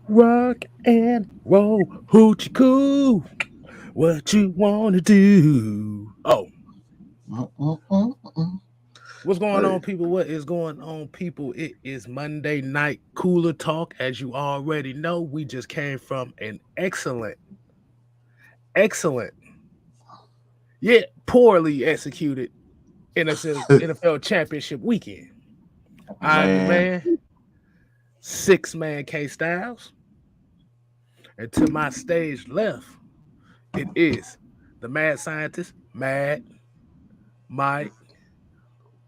Rock and roll, hoochie coo. What you wanna do? Oh, Mm. what's going Hey, on, people? What is going on, people? It is Monday night cooler talk. As you already know, we just came from an excellent, yet poorly executed NFL championship weekend. I'm your man. man, six man K Styles, and to my stage left, it is the mad scientist, Mad Mike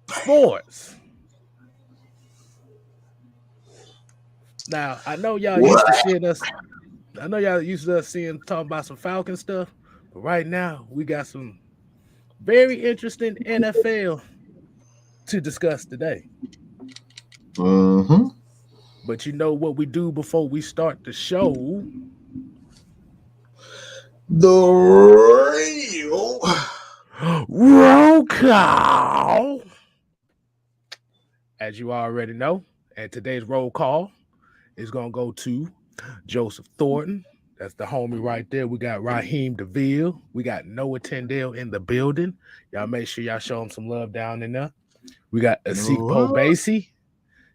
Sports. Now, I know y'all used to What? seeing us. I know y'all used to us seeing talking about some Falcon stuff, but right now we got some very interesting NFL to discuss today. Mm-hmm. But you know what we do before we start the show? The real. Roll call, as you already know. And today's roll call is gonna go to Joseph Thornton. That's the homie right there. We got Raheem DeVille. We got Noah Tyndale in the building. Y'all make sure y'all show him some love down in there. We got Asikpo What? Basie.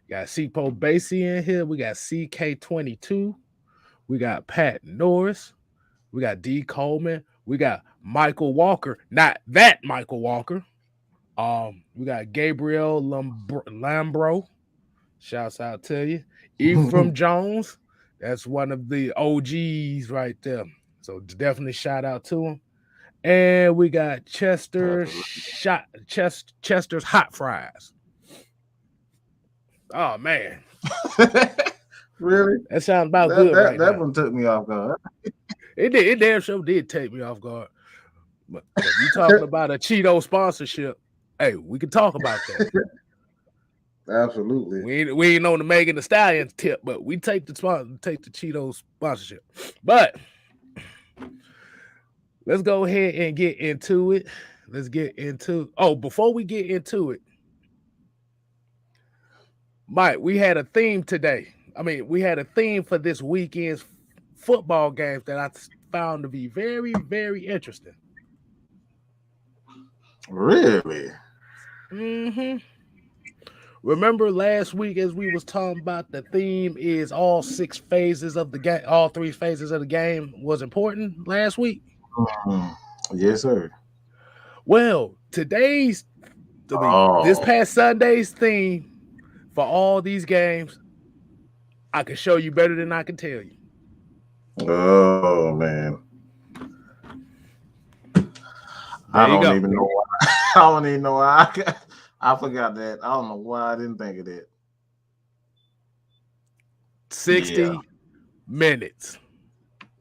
Got Asikpo Basie in here. We got CK22. We got Pat Norris. We got D Coleman. We got Michael Walker. Not that Michael Walker. We got Gabriel Lambro. Shouts out to you. Ephraim Jones. That's one of the OGs right there. So definitely shout out to him. And we got Chester's hot fries. Oh man, Really? that sounds about That good that right that now. one took me off guard. It did. It damn sure did take me off guard. But if you talking about a Cheeto sponsorship, hey, we can talk about that. Absolutely. We ain't on the Megan the Stallion tip, but we take the Cheeto sponsorship. But let's go ahead and get into it. Let's get into. Oh, before we get into it, Mike, we had a theme today. I mean, we had a theme for this weekend's football games that I found to be very, very interesting. Really? Mm-hmm. Remember last week as we was talking about the theme is all six phases of the game, all three phases of the game was important last week. Mm. Yes, sir. Well, this Oh. past Sunday's theme for all these games, I can show you better than I can tell you. Oh man. I There you don't go. even know why. I don't even know why. I forgot that. I don't know why I didn't think of that. Yeah. 60 minutes.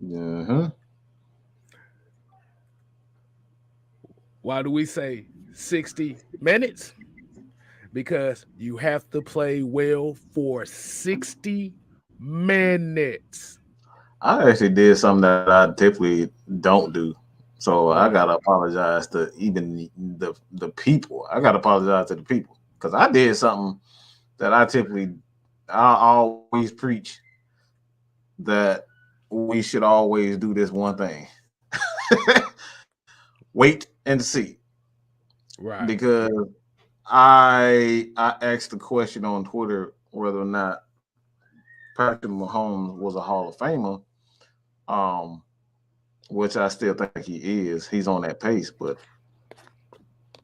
Uh-huh. Why do we say 60 minutes? Because you have to play well for 60 minutes. I actually did something that I typically don't do. So I Mm. gotta apologize to even the people. I gotta apologize to the people because I did something that I always preach that we should always do this one thing: wait and see. Right. Because I asked the question on Twitter whether or not Patrick Mahomes was a Hall of Famer. Um, which I still think he is. He's on that pace, but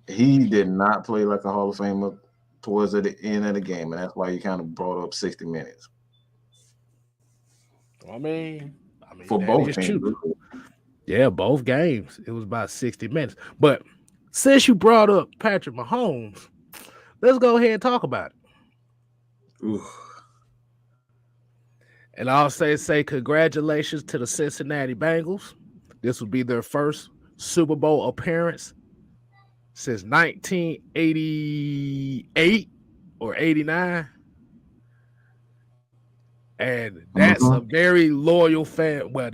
he did not play like a Hall of Famer towards the end of the game, and that's why he kind of brought up 60 minutes I mean, for that both is teams. true. Yeah, both games. It was about 60 minutes. But since you brought up Patrick Mahomes, let's go ahead and talk about it. Oof. And I'll say congratulations to the Cincinnati Bengals. This will be their first Super Bowl appearance since 1988 or 89. And that's a Mm-hmm. very loyal fan. Well,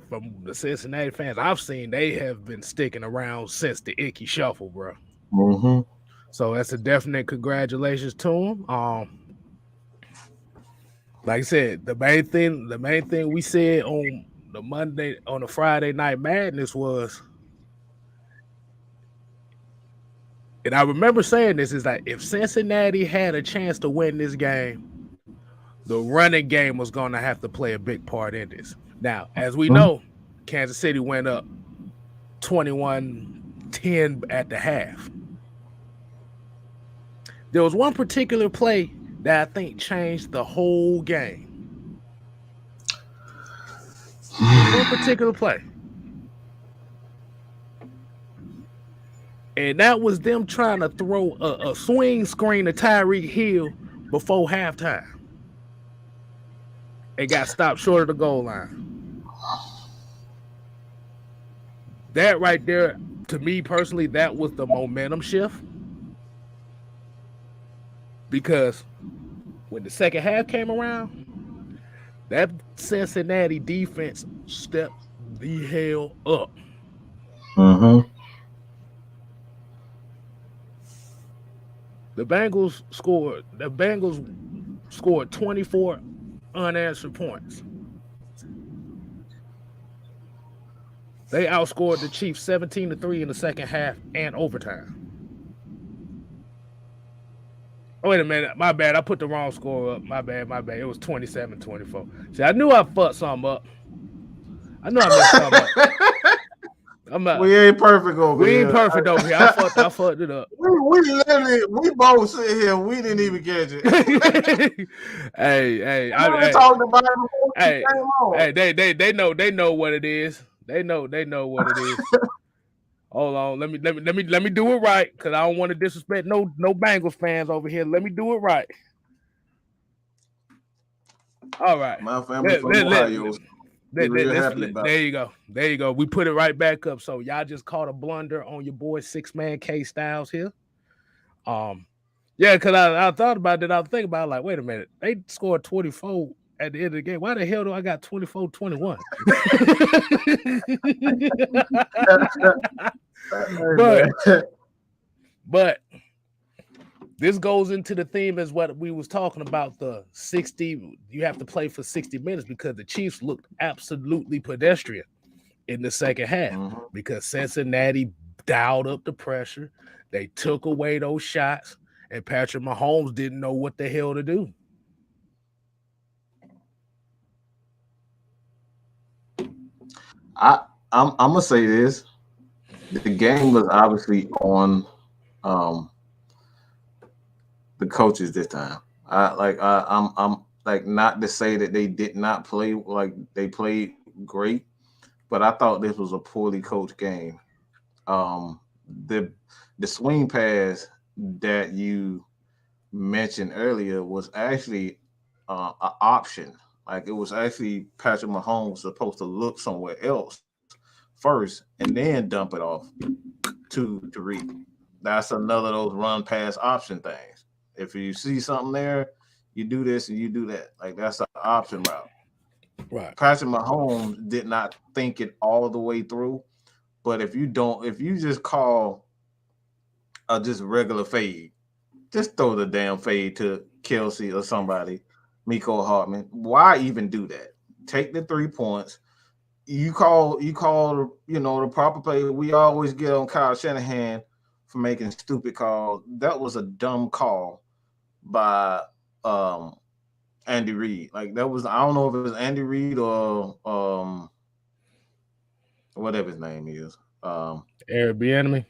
from the Cincinnati fans I've seen, they have been sticking around since the Icky Shuffle, bro. Mm-hmm. So that's a definite congratulations to him. Like I said, the main thing we said on the Friday Night Madness was, and I remember saying this, is like if Cincinnati had a chance to win this game, the running game was going to have to play a big part in this. Now, as we know, Kansas City went up 21-10 at the half. There was one particular play that I think changed the whole game. There was one particular play. And that was them trying to throw a swing screen to Tyreek Hill before halftime. It got stopped short of the goal line. That right there, to me personally, that was the momentum shift. Because when the second half came around, that Cincinnati defense stepped the hell up. Mm-hmm. The Bengals scored 24 unanswered points. They outscored the Chiefs 17-3 in the second half and overtime. Oh, wait a minute. My bad. I put the wrong score up. My bad. It was 27-24. See, I knew I fucked something up. I knew I messed something up. We ain't perfect over here. We ain't perfect over here. I fucked it up. We both sit here. We didn't even catch it. hey, I talked about it before. Hey, they know what it is. They know what it is. Hold on, let me do it right, because I don't want to disrespect no Bengals fans over here. Let me do it right. All right. My family from Ohio. There you go. We put it right back up. So y'all just caught a blunder on your boy 6-man K Styles here. Yeah, because I thought about it. I was thinking about it, like, wait a minute, they scored 24 at the end of the game. Why the hell do I got 24-21? but this goes into the theme as what we was talking about, the 60. You have to play for 60 minutes because the Chiefs looked absolutely pedestrian in the second half because Cincinnati dialed up the pressure. They took away those shots, and Patrick Mahomes didn't know what the hell to do. I'm gonna say this: the game was obviously on the coaches this time. I'm like, not to say that they did not play, like they played great, but I thought this was a poorly coached game. The swing pass that you mentioned earlier was actually an option. Like, it was actually Patrick Mahomes was supposed to look somewhere else first and then dump it off to Reed. That's another of those run pass option things. If you see something there, you do this and you do that. Like, that's an option route. Right. Patrick Mahomes did not think it all the way through. But if you just call a just regular fade, just throw the damn fade to Kelsey or somebody, Miko Hartman. Why even do that? Take the 3 points. You call the proper play. We always get on Kyle Shanahan for making stupid calls. That was a dumb call by Andy Reid. Like, that was, I don't know if it was Andy Reid or whatever his name is. Eric Bieniemy.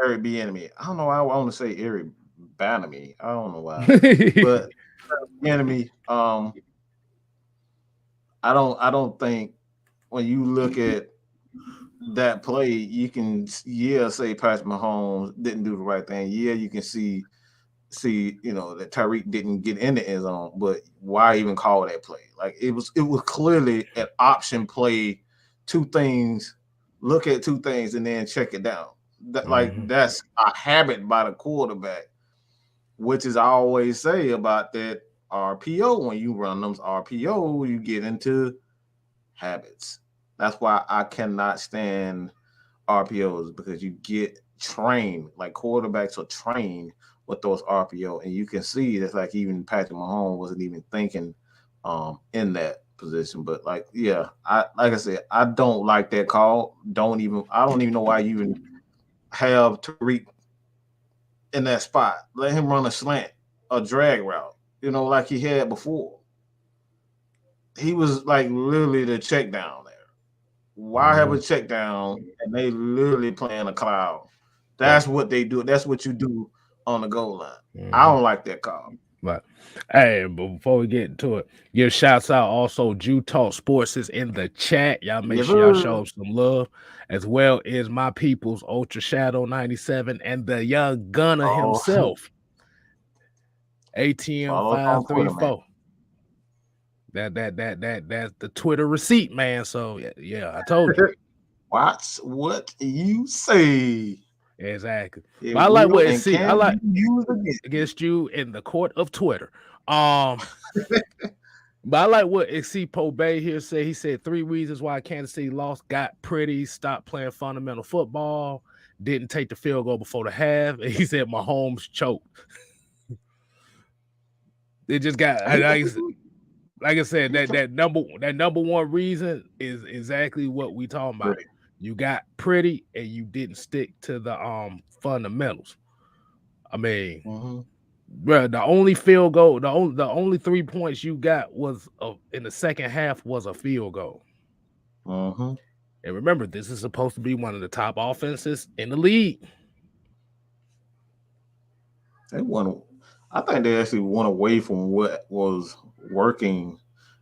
Eric Bieniemy. I don't know why I want to say Eric Bieniemy. I don't know why, but Bieniemy. I don't think when you look at that play, you can say Patrick Mahomes didn't do the right thing. Yeah, you can see that Tyreek didn't get in the end zone, but why even call that play? Like, it was clearly an option play. Two things, look at two things and then check it down. That's a habit by the quarterback, which is, I always say about that RPO. When you run them RPO, you get into habits. That's why I cannot stand RPOs, because you get trained. Like, quarterbacks are trained with those RPO, and you can see that's like even Patrick Mahomes wasn't even thinking in that position. But like, yeah, like I said, I don't like that call. I don't even know why you even have Tariq in that spot. Let him run a slant, a drag route, like he had before. He was like literally the check down there. Why have a check down and they literally playing a cloud? That's what they do. That's what you do on the goal line. I don't like that call. But hey, but before we get into it, give shouts out also Jew Talk Sports is in the chat. Y'all make Yes, sure y'all sir. show some love, as well as my people's Ultra Shadow 97 and the young gunner Oh, himself, ATM follow us on Twitter, man. 534. That's the Twitter receipt, man. So yeah, I told you. Watch what you say. Exactly. It But I like will what it and see. I can like be used against you in the court of Twitter. But I like what Excepo Bay here said. He said 3 reasons why Kansas City lost: got pretty, stopped playing fundamental football, didn't take the field goal before the half. And he said Mahomes choked. It just got like I said, that number one reason is exactly what we talking about. Pretty. You got pretty and you didn't stick to the fundamentals. I mean, bro, the only field goal, the only 3 points you got was in the second half was a field goal. And remember, this is supposed to be one of the top offenses in the league. I think they actually went away from what was working.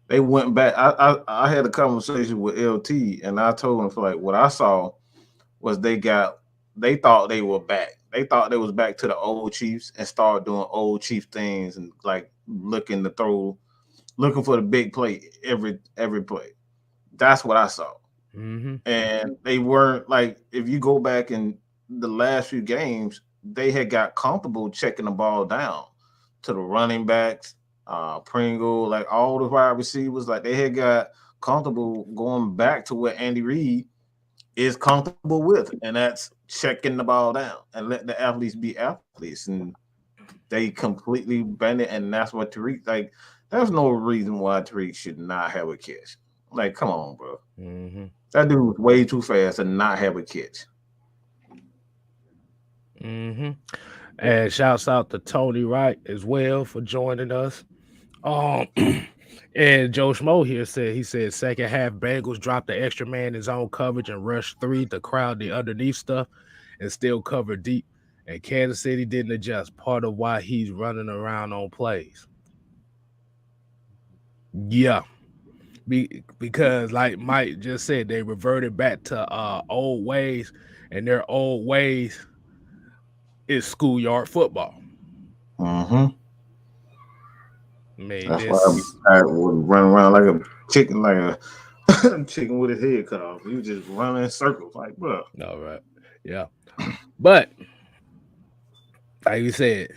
They went back. I had a conversation with LT, and I told him, for like, what I saw was they thought they were back. They thought they was back to the old Chiefs and started doing old Chief things and like looking for the big play every play. That's what I saw. And they weren't like, if you go back in the last few games, they had got comfortable checking the ball down to the running backs, Pringle, like all the wide receivers. Like they had got comfortable going back to what Andy Reid is comfortable with, and that's checking the ball down and let the athletes be athletes. And they completely bend it, and that's what Tariq, like, there's no reason why Tariq should not have a catch. Like, come on, bro. That dude was way too fast to not have a catch. And shouts out to Tony Wright as well for joining us. And Joe Schmo here said second half Bengals dropped the extra man in zone coverage and rushed 3 to crowd the underneath stuff and still covered deep. And Kansas City didn't adjust. Part of why he's running around on plays. Yeah. Because like Mike just said, they reverted back to old ways, and their old ways is schoolyard football. I mean, that's why I would run around like a chicken, like a chicken with his head cut off. You just run in circles, like, bro. All right, yeah. But like you said,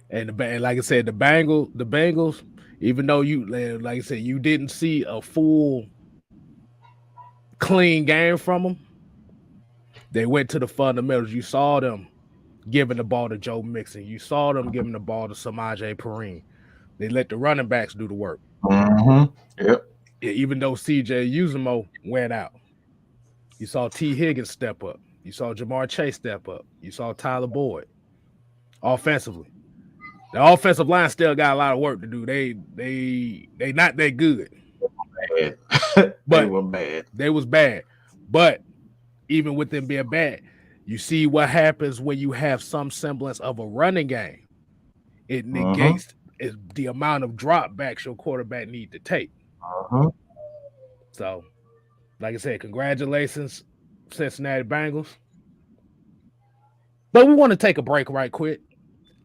and like I said, the Bengals, even though you, like I said, you didn't see a full clean game from them, they went to the fundamentals. You saw them giving the ball to Joe Mixon. You saw them giving the ball to Samaje Perine. They let the running backs do the work. Yep. Even though CJ Uzomah went out, you saw T. Higgins step up. You saw Jamar Chase step up. You saw Tyler Boyd. Offensively, the offensive line still got a lot of work to do. They not that good. They were bad. They was bad. But even with them being bad, you see what happens when you have some semblance of a running game. It negates the amount of dropbacks your quarterback need to take. So, like I said, congratulations, Cincinnati Bengals. But we want to take a break right quick.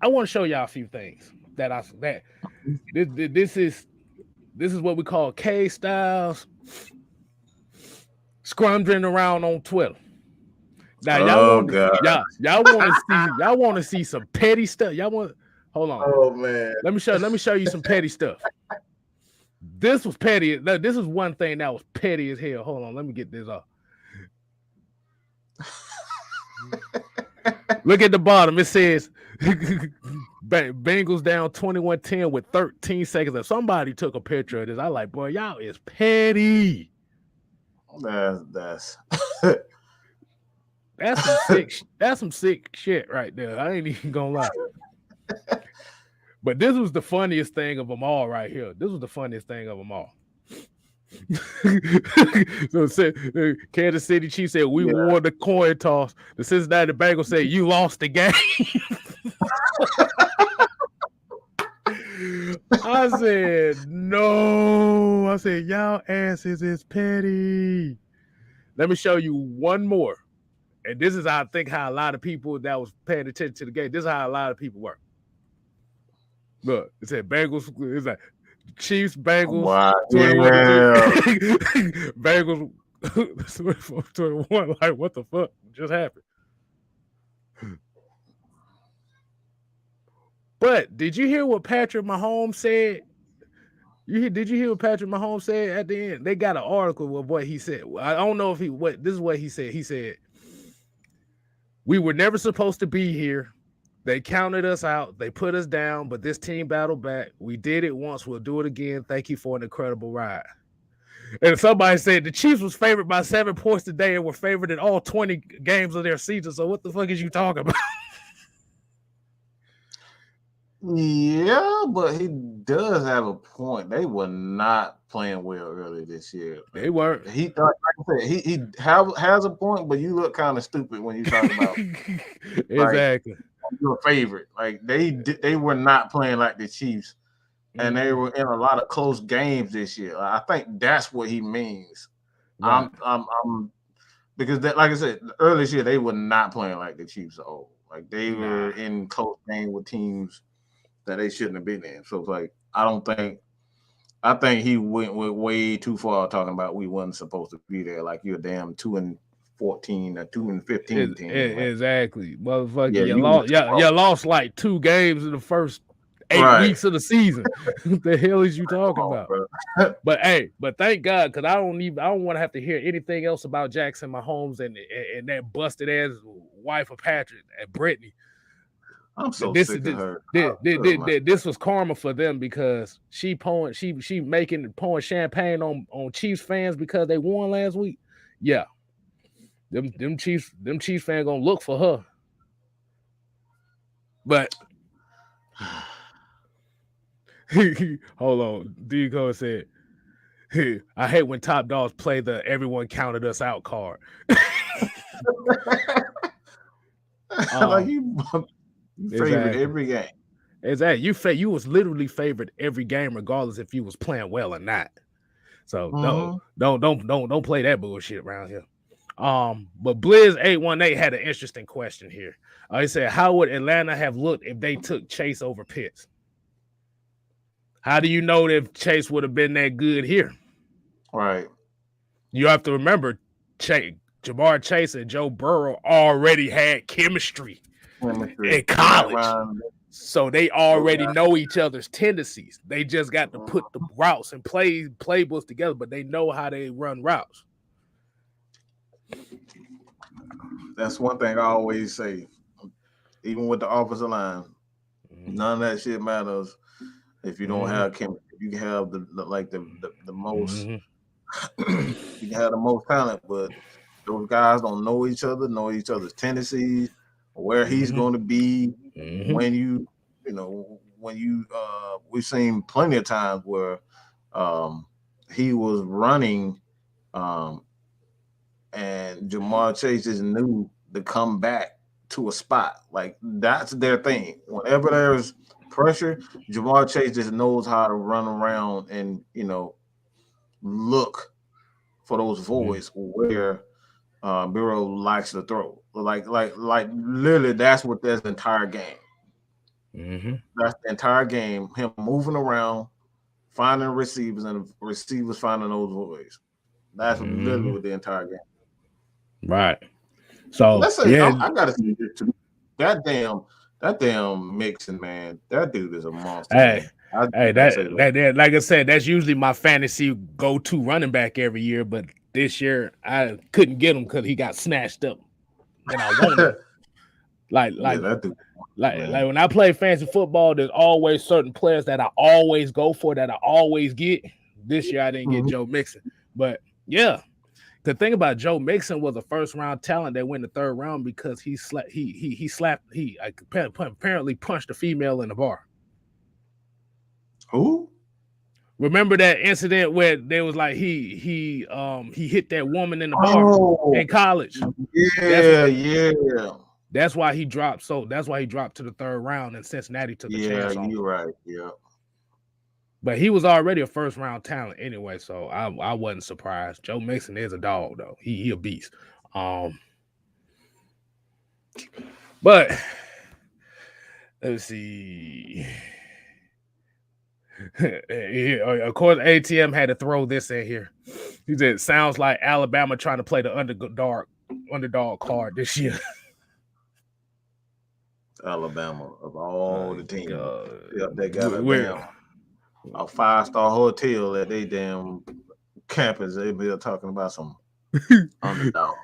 I want to show y'all a few things this is what we call K Styles scrumdring around on Twitter. Now y'all want to see some petty stuff. Hold on. Oh man. Let me show you some petty stuff. This was petty. This is one thing that was petty as hell. Hold on, let me get this off. Look at the bottom. It says Bengals down 21-10 with 13 seconds left. Somebody took a picture of this. I like, boy, y'all is petty. That's That's some sick. That's some sick shit right there. I ain't even gonna lie. But this was the funniest thing of them all right here. This was the funniest thing of them all. So Kansas City Chiefs said we won the coin toss. The Cincinnati Bengals said you lost the game. I said no. I said y'all asses is petty. Let me show you one more. And this is I think how a lot of people that was paying attention to the game. This is how a lot of people work. Look, it said Bengals. It's like Chiefs, Bengals, wow. 21-2. Bengals 21. Like, what the fuck just happened? But did you hear what Patrick Mahomes said? Did you hear what Patrick Mahomes said at the end? They got an article of what he said. I don't know if this is what he said. He said, we were never supposed to be here. They counted us out. They put us down, but this team battled back. We did it once. We'll do it again. Thank you for an incredible ride. And somebody said the Chiefs was favored by 7 points today and were favored in all 20 games of their season. So what the fuck is you talking about? Yeah, but he does have a point. They were not playing well earlier this year. They weren't. He thought, like I said, he has a point, but you look kind of stupid when you talk about exactly. Like, your favorite. Like they were not playing like the Chiefs, and they were in a lot of close games this year. I think that's what he means. Right. I'm because that, like I said, earlier this year they were not playing like the Chiefs at all. Like they were in close games with teams that they shouldn't have been in. So it's like I think he went way too far talking about we wasn't supposed to be there. Like you're a damn 2-14 or 2-15 team. Exactly, motherfucker. You lost like 2 games in the first 8 weeks of the season. What the hell is you talking about? But thank God, because I don't want to have to hear anything else about Jackson Mahomes and that busted ass wife of Patrick and Brittany. I'm so sick of her. This was karma for them because she pouring champagne on Chiefs fans because they won last week. Yeah. Them Chiefs fans gonna look for her. But hold on. Dico said, I hate when top dogs play the everyone counted us out card. Like you favored every game. Exactly. You was literally favored every game, regardless if you was playing well or not. So don't play that bullshit around here. But Blizz818 had an interesting question here. He said, how would Atlanta have looked if they took Chase over Pitts? How do you know if Chase would have been that good here? Right. You have to remember, Jamar Chase and Joe Burrow already had chemistry in college. So they already know each other's tendencies. They just got to put the routes and playbooks together, but they know how they run routes. That's one thing I always say. Even with the offensive line, none of that shit matters if you don't have chemistry. You can have the most you can have the most talent, but those guys don't know each other's tendencies, where he's going to be when we've seen plenty of times where he was running and Jamar Chase just knew to come back to a spot. Like that's their thing. Whenever there's pressure, Jamar Chase just knows how to run around and look for those voids where Burrow likes to throw. Like literally, that's what there's the entire game. That's the entire game. Him moving around, finding receivers, and receivers finding those voids. That's literally what the entire game. Right. So let's say I gotta see this too. That damn Mixon, man. That dude is a monster. Hey, that like I said, that's usually my fantasy go-to running back every year. But this year I couldn't get him because he got snatched up, and I wanted. Like Yeah, that dude, like when I play fantasy football, there's always certain players that I always go for, that I always get. This year I didn't get Joe Mixon, but yeah. The thing about Joe Mixon was a first round talent that went the third round because he apparently punched a female in the bar. Who? Remember that incident where there was like he hit that woman in the bar in college? Yeah. That's why he dropped. So that's why he dropped to the third round, and Cincinnati took a chance on him. You're right. Yeah. But he was already a first round talent anyway, so I wasn't surprised. Joe Mixon is a dog though. He a beast. But let's see. Of course, ATM had to throw this in here. He said, "Sounds like Alabama trying to play the underdog card this year." Alabama of all the teams, they got a 5-star hotel at they damn campus. They be talking about some underdog.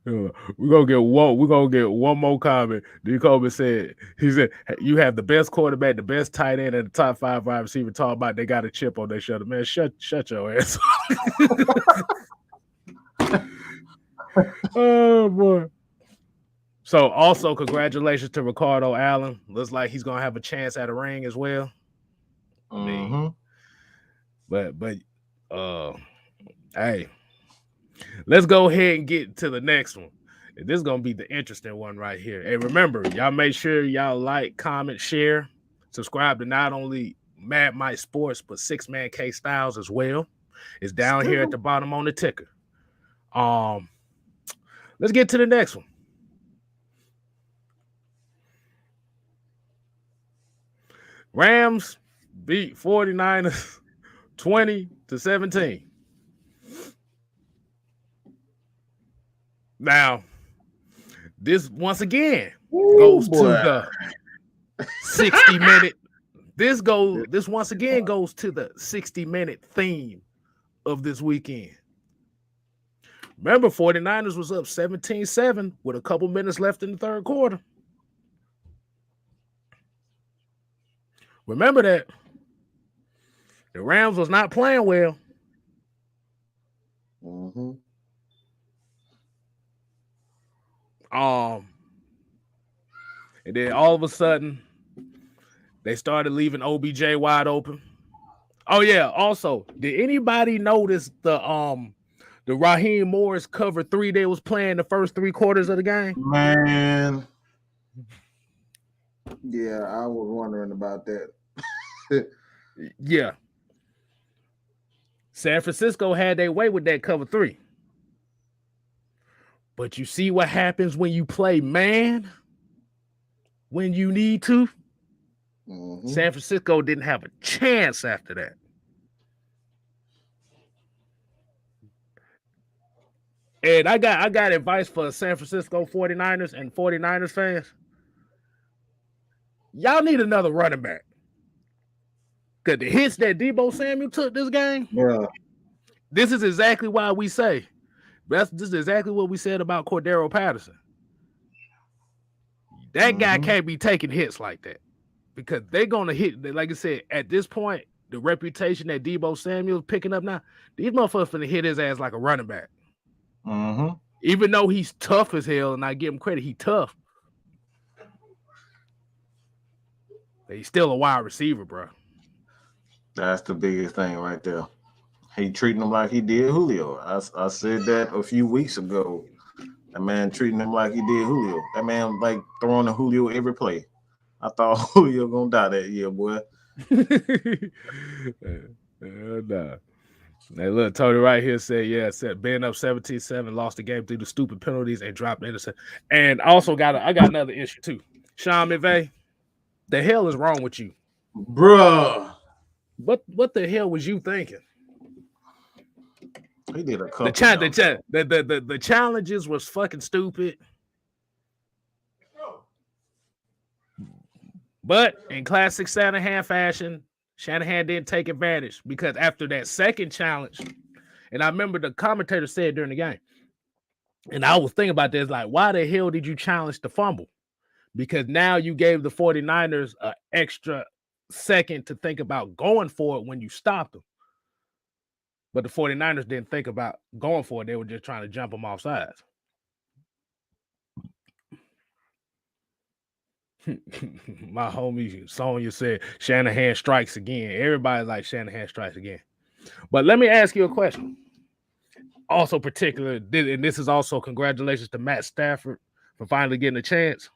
We're gonna get one more comment. D. Coleman said, he said, "You have the best quarterback, the best tight end, and the top 5 wide receiver. Talking about they got a chip on their shoulder. Man, shut your ass." Oh boy. So also congratulations to Ricardo Allen. Looks like he's gonna have a chance at a ring as well. But hey, let's go ahead and get to the next one. This is gonna be the interesting one right here. And remember, y'all make sure y'all like, comment, share, subscribe to not only Mad Mike Sports but 6-Man K Styles as well. It's down here at the bottom on the ticker. Let's get to the next one. Rams beat 49ers 20-17. Now, this once again goes to the 60-minute. This once again goes to the 60-minute theme of this weekend. Remember, 49ers was up 17-7 with a couple minutes left in the third quarter. Remember that. The Rams was not playing well. And then all of a sudden, they started leaving OBJ wide open. Oh yeah. Also, did anybody notice the Raheem Morris cover 3 they was playing the first 3 quarters of the game? Man. Yeah, I was wondering about that. Yeah. San Francisco had their way with that cover 3. But you see what happens when you play man when you need to? San Francisco didn't have a chance after that. And I got advice for San Francisco 49ers and 49ers fans. Y'all need another running back. Because the hits that Deebo Samuel took this game, this is exactly why we say, this is exactly what we said about Cordero Patterson. That guy can't be taking hits like that. Because they're going to hit, like I said, at this point, the reputation that Deebo Samuel's picking up now, these motherfuckers finna hit his ass like a running back. Even though he's tough as hell, and I give him credit, he's tough. But he's still a wide receiver, bro. That's the biggest thing right there. He treating him like he did Julio. I said that a few weeks ago. That man treating him like he did Julio. That man like throwing to Julio every play. I thought Julio gonna die that year, boy. Nah. Now look, Tony right here said being up 17-7, lost the game through the stupid penalties and dropped the interception. And also I got another issue too. Sean McVay, the hell is wrong with you? Bruh. What the hell was you thinking? He did a couple. The challenges was fucking stupid. But in classic Shanahan fashion, Shanahan didn't take advantage because after that second challenge, and I remember the commentator said during the game, and I was thinking about this, like, why the hell did you challenge the fumble? because now you gave the 49ers an extra second to think about going for it when you stopped them. But the 49ers didn't think about going for it. They were just trying to jump them off sides. My homie Sonya said Shanahan strikes again. Everybody's like Shanahan strikes again. But let me ask you a question. Also particular, and this is also congratulations to Matt Stafford for finally getting a chance.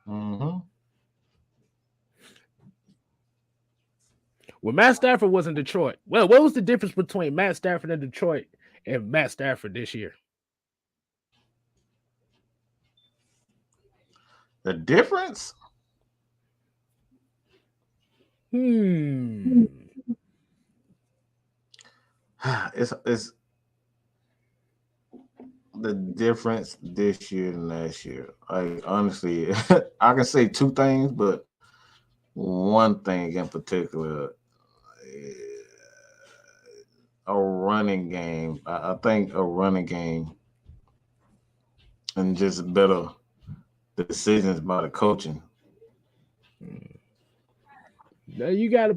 Mm-hmm. When Matt Stafford was in Detroit, well, what was the difference between Matt Stafford in Detroit and Matt Stafford this year? The difference? It's the difference this year and last year. Like honestly, I can say two things, but one thing in particular, a running game. I think a running game and just better decisions by the coaching. Now you got a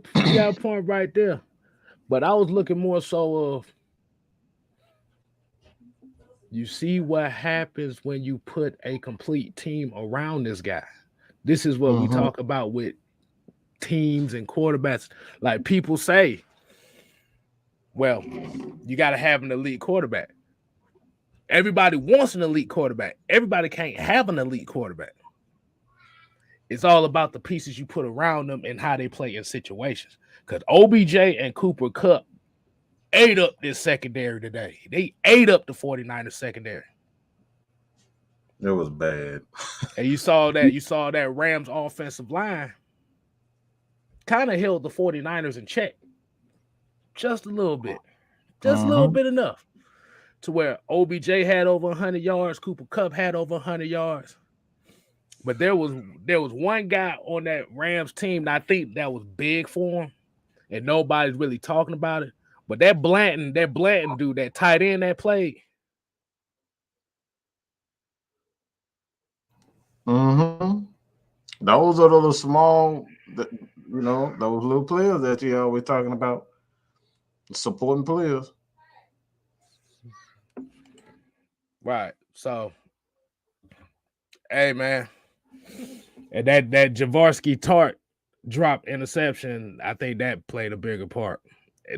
point right there. But I was looking more so of you see what happens when you put a complete team around this guy. This is what we talk about with teams and quarterbacks. Like people say, well, you got to have an elite quarterback. Everybody wants an elite quarterback. Everybody can't have an elite quarterback. It's all about the pieces you put around them and how they play in situations. Because OBJ and Cooper Kupp ate up this secondary today. They ate up the 49ers secondary. It was bad. And you saw that Rams offensive line kind of held the 49ers in check. Just a little bit. Just a little bit enough. To where OBJ had over 100 yards, Cooper Kupp had over 100 yards. But there was one guy on that Rams team that I think that was big for him, and nobody's really talking about it. But that Blanton dude, that tight end that played. Those are those small, those little players that you're always talking about, supporting players. Right. So, hey man, and that Javarsky Tart drop interception, I think that played a bigger part.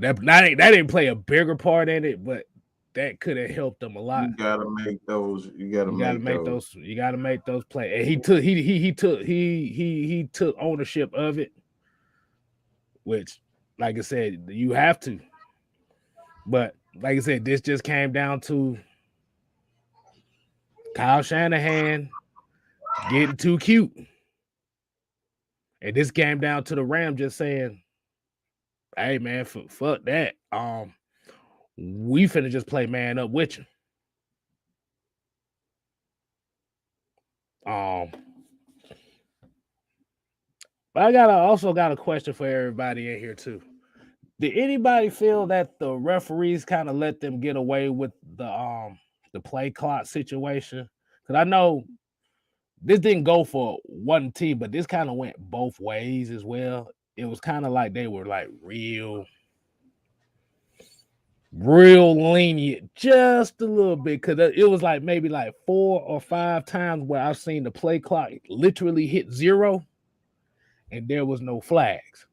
That didn't play a bigger part in it, but that could have helped them a lot. You gotta make those. You gotta make those. You gotta make those plays. And he took ownership of it, which, like I said, you have to. But like I said, this just came down to Kyle Shanahan getting too cute. And this came down to the Ram just saying, hey man, fuck that. We finna just play man up with you. But I also got a question for everybody in here too. Did anybody feel that the referees kind of let them get away with the play clock situation? Because I know this didn't go for one team, but this kind of went both ways as well. It was kind of like they were like real lenient, just a little bit, because it was like maybe like 4 or 5 times where I've seen the play clock literally hit 0 and there was no flags.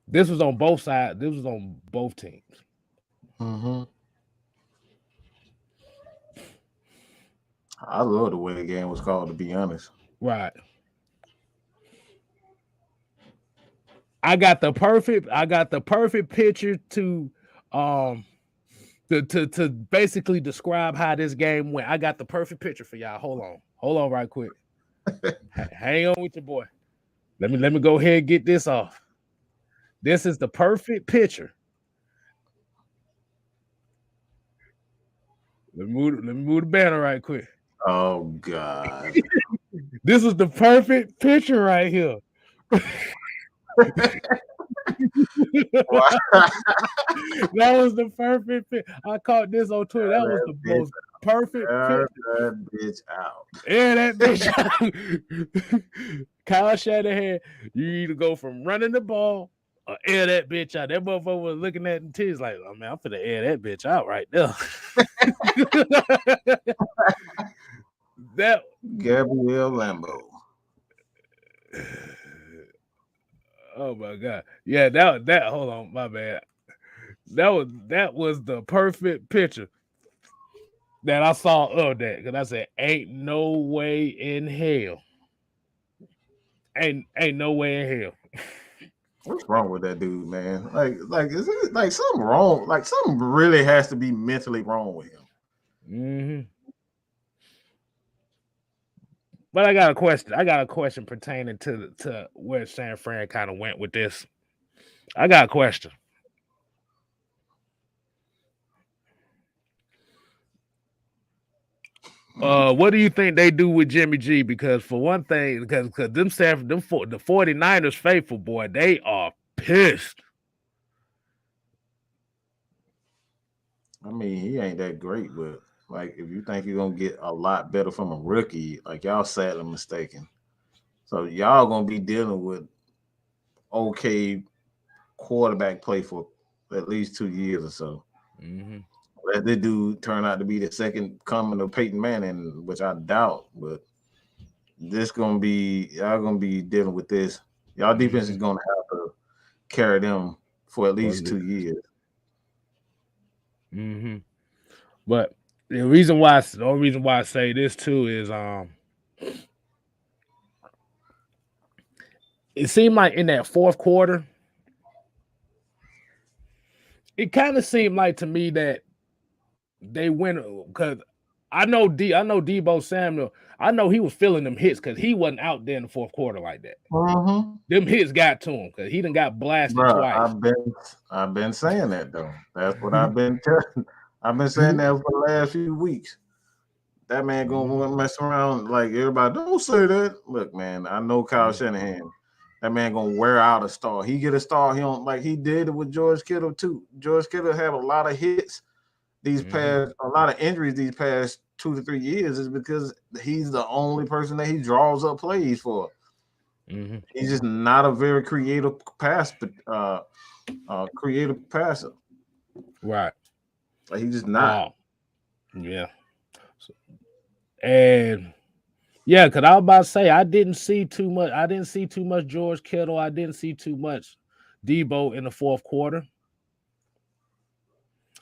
This was on both sides. This was on both teams. I love the way the game was called, to be honest. Right. I got the perfect picture to basically describe how this game went. I got the perfect picture for y'all. Hold on right quick. Hang on with your boy. Let me go ahead and get this off. This is the perfect picture. Let me move the banner right quick. Oh God. This is the perfect picture right here. That was the perfect fit. I caught this on Twitter. That was the most perfect Air pitch. that bitch out. Yeah, that bitch. Kyle Shanahan, you either go from running the ball or air that bitch out. That motherfucker was looking at the tits like, oh man, I'm finna air that bitch out right now. that Gabrielle Lambo. Oh my god. Yeah, that hold on, my bad. That was the perfect picture that I saw of that. Because I said, ain't no way in hell. Ain't no way in hell. What's wrong with that dude, man? Like, is it like something wrong? Like, something really has to be mentally wrong with him. Mm-hmm. But I got a question. I got a question pertaining to where San Fran kind of went with this. I got a question. What do you think they do with Jimmy G? Because for one thing, because the 49ers faithful, boy, they are pissed. I mean, he ain't that great, but like, if you think you're gonna get a lot better from a rookie, like, y'all sadly mistaken. So y'all gonna be dealing with okay quarterback play for at least 2 years or so. Mm-hmm. Let this dude turn out to be the second coming of Peyton Manning, which I doubt, but this gonna be y'all gonna be dealing with this. Y'all defense is gonna have to carry them for at least 2 years. Mm-hmm. But the only reason why I say this too is it seemed like in that fourth quarter, it kind of seemed like to me that they went because I know Debo Samuel. I know he was feeling them hits because he wasn't out there in the fourth quarter like that. Mm-hmm. Them hits got to him because he done got blasted twice. I've been saying that though. That's what I've been telling. I've been saying that for the last few weeks. That man gonna mess around like everybody. Don't say that. Look, man, I know Kyle Shanahan. That man gonna wear out a star. He get a star. He don't like he did it with George Kittle too. George Kittle had a lot of hits a lot of injuries these past 2 to 3 years is because he's the only person that he draws up plays for. Mm-hmm. He's just not a very creative passer. Right. Like, he's just not. Yeah. And yeah, because I was about to say I didn't see too much. I didn't see too much George Kittle. I didn't see too much Debo in the fourth quarter.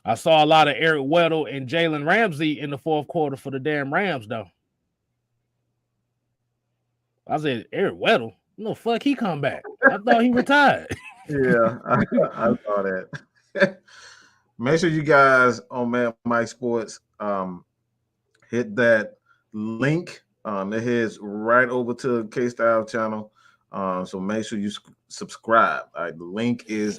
I saw a lot of Eric Weddle and Jalen Ramsey in the fourth quarter for the damn Rams, though. I said, Eric Weddle? No, fuck, he come back. I thought he retired. Yeah, I saw that. Make sure you guys on Mad Mike Sports hit that link. It heads right over to K-Style channel. So make sure you subscribe. The link is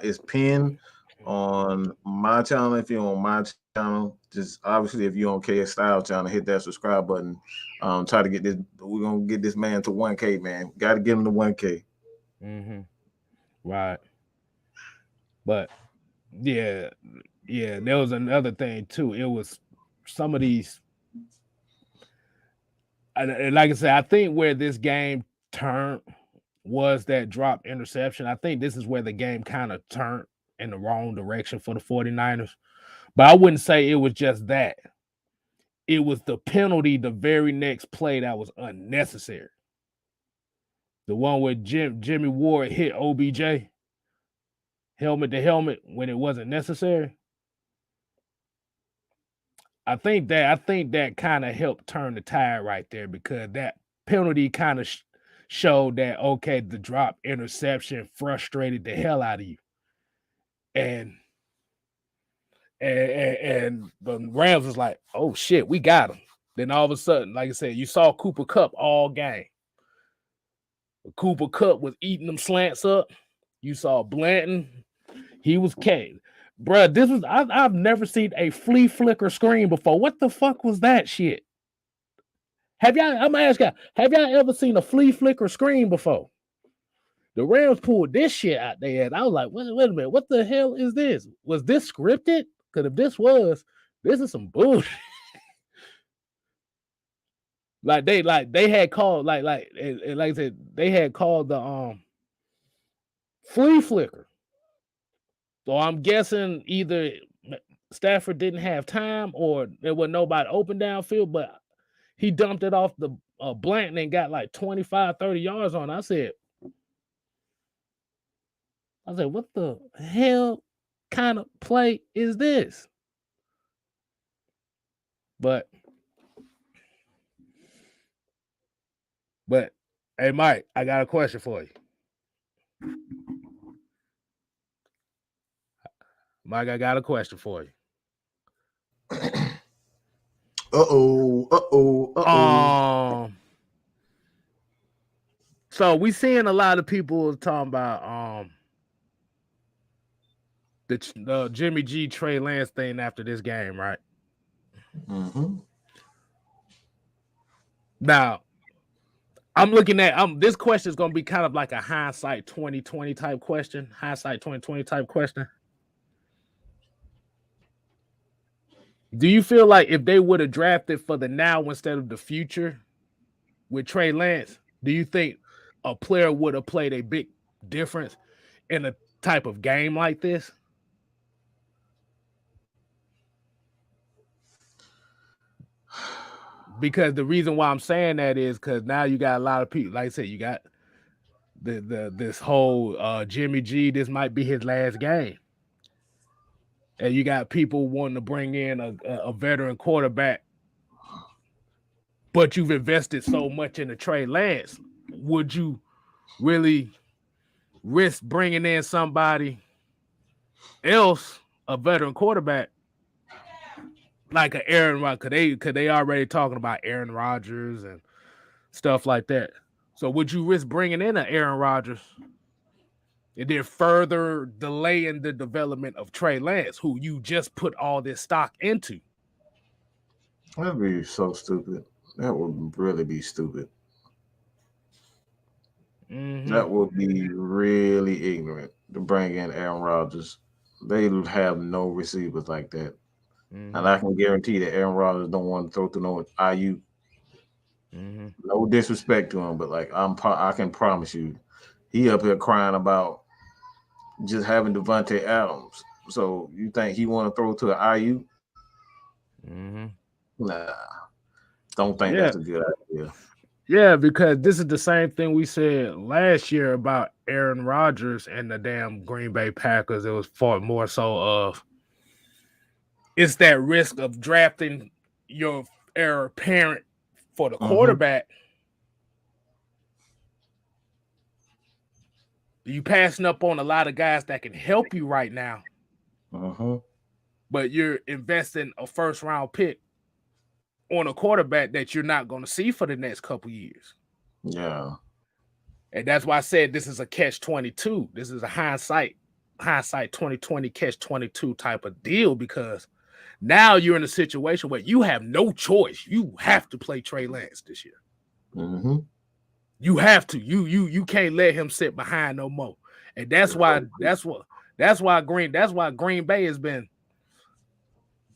is pinned on my channel. If you're on my channel, just obviously if you're on K-Style channel, hit that subscribe button. Try to get this. We're gonna get this man to 1K, man. Got to get him to 1K. Mm-hmm. Right. But yeah, there was another thing too. It was some of these, and like I said, I think where this game turned was that drop interception. I think this is where the game kind of turned in the wrong direction for the 49ers. But I wouldn't say it was just that. It was the penalty the very next play that was unnecessary. The one where Jimmy Ward hit OBJ helmet to helmet when it wasn't necessary. I think that kind of helped turn the tide right there because that penalty kind of showed that okay, the drop interception frustrated the hell out of you, and the Rams was like, oh shit, we got him. Then all of a sudden, like I said, you saw Cooper Kupp all game. Cooper Kupp was eating them slants up. You saw Blanton, he was K. Bruh, this was I've never seen a flea flicker screen before. What the fuck was that shit? I'm gonna ask y'all, have y'all ever seen a flea flicker screen before? The Rams pulled this shit out there, and I was like, wait a minute, what the hell is this? Was this scripted? Because if this was, this is some bullshit. They had called like I said, they had called the flea flicker. So I'm guessing either Stafford didn't have time or there was nobody open downfield, but he dumped it off the blank and got like 25, 30 yards on. I said, what the hell kind of play is this? But hey, Mike, I got a question for you. Mike, I got a question for you. So we seeing a lot of people talking about the Jimmy G Trey Lance thing after this game, right? Mm-hmm. Now, I'm looking at this question is going to be kind of like a hindsight 2020 type question. Hindsight 2020 type question. Do you feel like if they would have drafted for the now instead of the future with Trey Lance, do you think a player would have played a big difference in a type of game like this? Because the reason why I'm saying that is because now you got a lot of people, like I said, you got this whole Jimmy G, this might be his last game. And you got people wanting to bring in a veteran quarterback, but you've invested so much into Trey Lance. Would you really risk bringing in somebody else, a veteran quarterback, like an Aaron Rodgers? Because they already talking about Aaron Rodgers and stuff like that. So would you risk bringing in an Aaron Rodgers and then further delaying the development of Trey Lance, who you just put all this stock into? That'd be so stupid. That would really be stupid. Mm-hmm. That would be really ignorant to bring in Aaron Rodgers. They have no receivers like that. Mm-hmm. And I can guarantee that Aaron Rodgers don't want to throw to no IU. Mm-hmm. No disrespect to him, but like I can promise you, he up here crying about just having Devontae Adams. So you think he want to throw to an IU? Mm-hmm. Nah, don't think Yeah. that's a good idea. Yeah, because this is the same thing we said last year about Aaron Rodgers and the damn Green Bay Packers. It was far more so of it's that risk of drafting your heir apparent for the quarterback. You passing up on a lot of guys that can help you right now. But you're investing a first round pick on a quarterback that you're not going to see for the next couple years. Yeah. And that's why I said this is a catch-22. This is a hindsight 2020 catch-22 type of deal, because now you're in a situation where you have no choice. You have to play Trey Lance this year. Mm-hmm. You have to. You can't let him sit behind no more. And that's why Green Bay has been.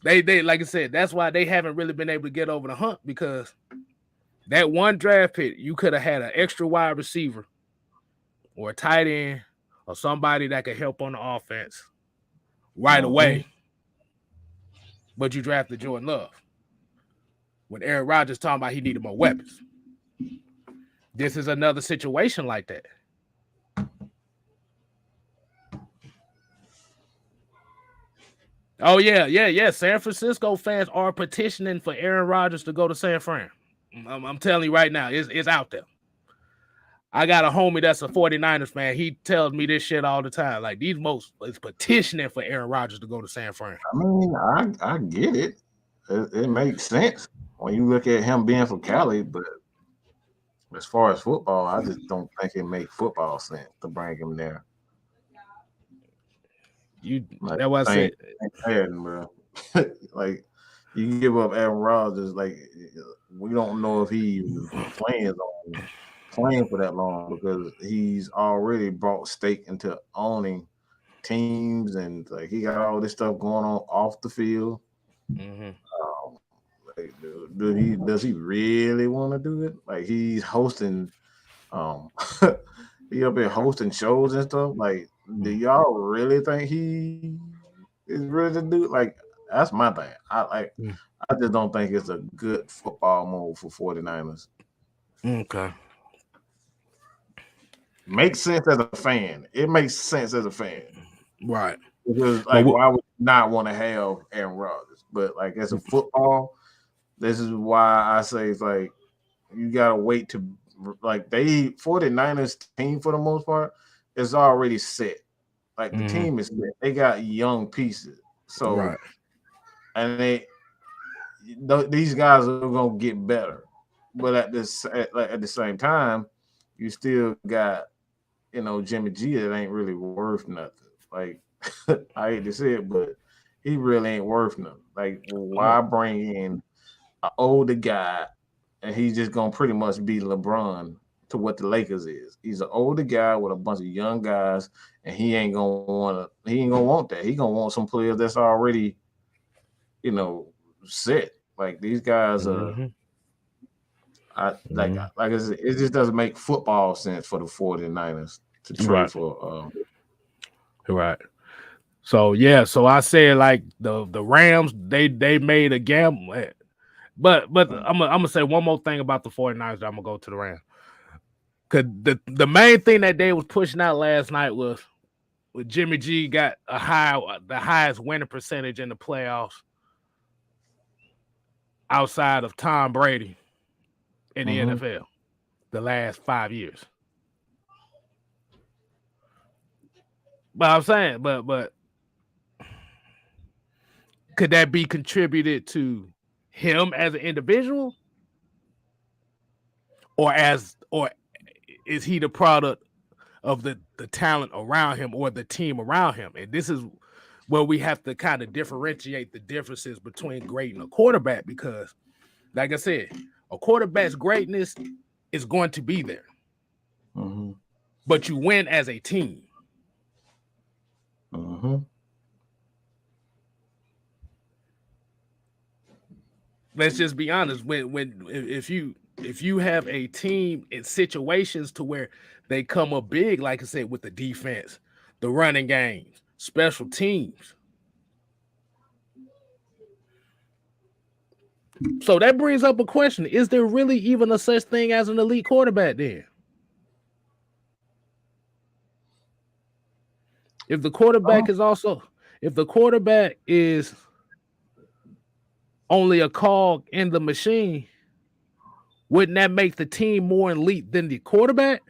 They like I said, that's why they haven't really been able to get over the hump, because that one draft pick, you could have had an extra wide receiver or a tight end or somebody that could help on the offense right away. But you drafted Jordan Love when Aaron Rodgers talking about he needed more weapons. This is another situation like that. Oh, yeah. San Francisco fans are petitioning for Aaron Rodgers to go to San Fran. I'm telling you right now, it's out there. I got a homie that's a 49ers fan. He tells me this shit all the time. Like, these most is petitioning for Aaron Rodgers to go to San Fran. I mean, I get it. It makes sense when you look at him being from Cali, but as far as football, I just don't think it makes football sense to bring him there. That was I said, bro. Like, you give up Aaron Rodgers, like, we don't know if he plans on playing for that long, because he's already brought stake into owning teams, and like he got all this stuff going on off the field. Like, does he really want to do it? Like he's hosting, um, he up here hosting shows and stuff. Like, do y'all really think he is ready to do? Like, that's my thing. Mm. I just don't think it's a good football move for 49ers. Okay. Makes sense as a fan. It makes sense as a fan. Right. Because But like, why would you not want to have Aaron Rodgers? But like as a football, this is why I say it's like you gotta wait to like 49ers team for the most part is already set. Like the team is set. They got young pieces. So right. and these guys are gonna get better. But at the same time, you still got Jimmy G that ain't really worth nothing. Like I hate to say it, but he really ain't worth nothing. Like why bring in an older guy and he's just gonna pretty much be LeBron to what the Lakers is. He's an older guy with a bunch of young guys, and he ain't gonna want that. He gonna want some players that's already, set. Like these guys are like I said, it just doesn't make football sense for the 49ers to trade Right. for Right. So yeah, so I said like the Rams, they made a gamble. But I'm gonna say one more thing about the 49ers. I'm gonna go to the Rams. Cause the main thing that they was pushing out last night was Jimmy G got the highest winning percentage in the playoffs outside of Tom Brady in the NFL the last 5 years. But I'm saying, but could that be contributed to him as an individual, or is he the product of the talent around him or the team around him? And this is where we have to kind of differentiate the differences between grading a quarterback, because, like I said, a quarterback's greatness is going to be there, but you win as a team. Let's just be honest. If you have a team in situations to where they come up big, like I said, with the defense, the running games, special teams. So that brings up a question. Is there really even a such thing as an elite quarterback then? If the quarterback is only a cog in the machine, wouldn't that make the team more elite than the quarterback?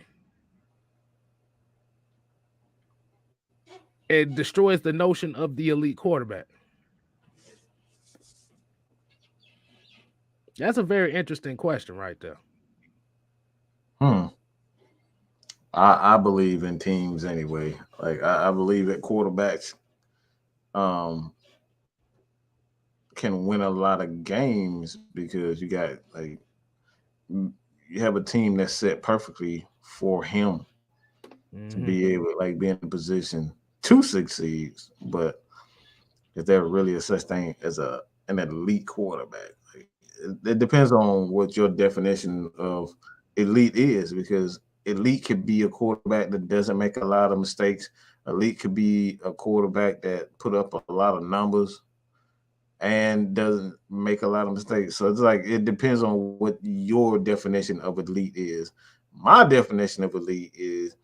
It destroys the notion of the elite quarterback. That's a very interesting question right there. I believe in teams anyway. Like I believe that quarterbacks can win a lot of games because you got like you have a team that's set perfectly for him to be able to like be in a position to succeed. But is there really a such thing as an elite quarterback? Like, it depends on what your definition of elite is, because elite could be a quarterback that doesn't make a lot of mistakes. Elite could be a quarterback that put up a lot of numbers and doesn't make a lot of mistakes. So it's like it depends on what your definition of elite is. My definition of elite is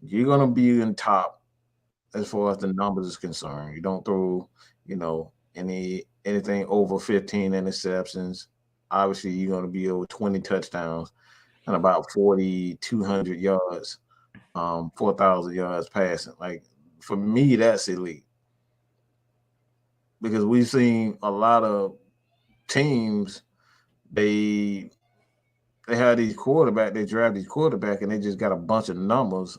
you're gonna be in top as far as the numbers is concerned. You don't throw, anything over 15 interceptions. Obviously, you're gonna be over 20 touchdowns and about 4,200 yards, 4,000 yards passing. Like for me, that's elite. Because we've seen a lot of teams, they have these quarterback, they draft these quarterback, and they just got a bunch of numbers.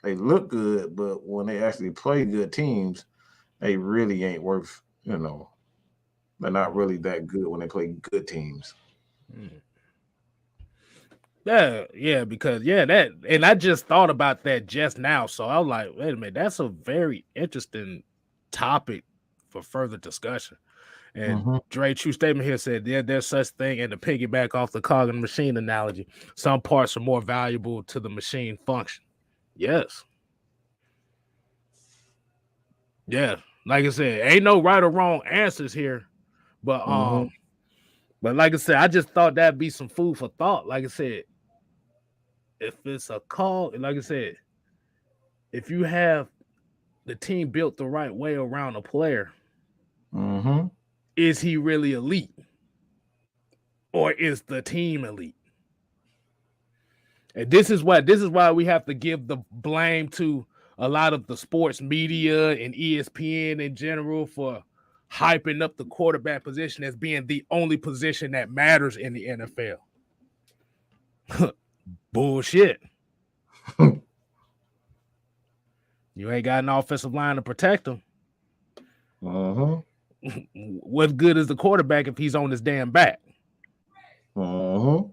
They look good, but when they actually play good teams, they really ain't worth. They're not really that good when they play good teams. Yeah, because that, and I just thought about that just now. So I was like, wait a minute, that's a very interesting topic for further discussion. And Dre True Statement here said, yeah, there's such thing, and to piggyback off the cog and machine analogy, some parts are more valuable to the machine function. Yes. Yeah. Like I said, ain't no right or wrong answers here. But like I said, I just thought that'd be some food for thought. Like I said, if it's a call, like I said, if you have the team built the right way around a player, is he really elite? Or is the team elite? And this is why we have to give the blame to a lot of the sports media and ESPN in general for hyping up the quarterback position as being the only position that matters in the NFL. Bullshit. You ain't got an offensive line to protect him. What good is the quarterback if he's on his damn back? You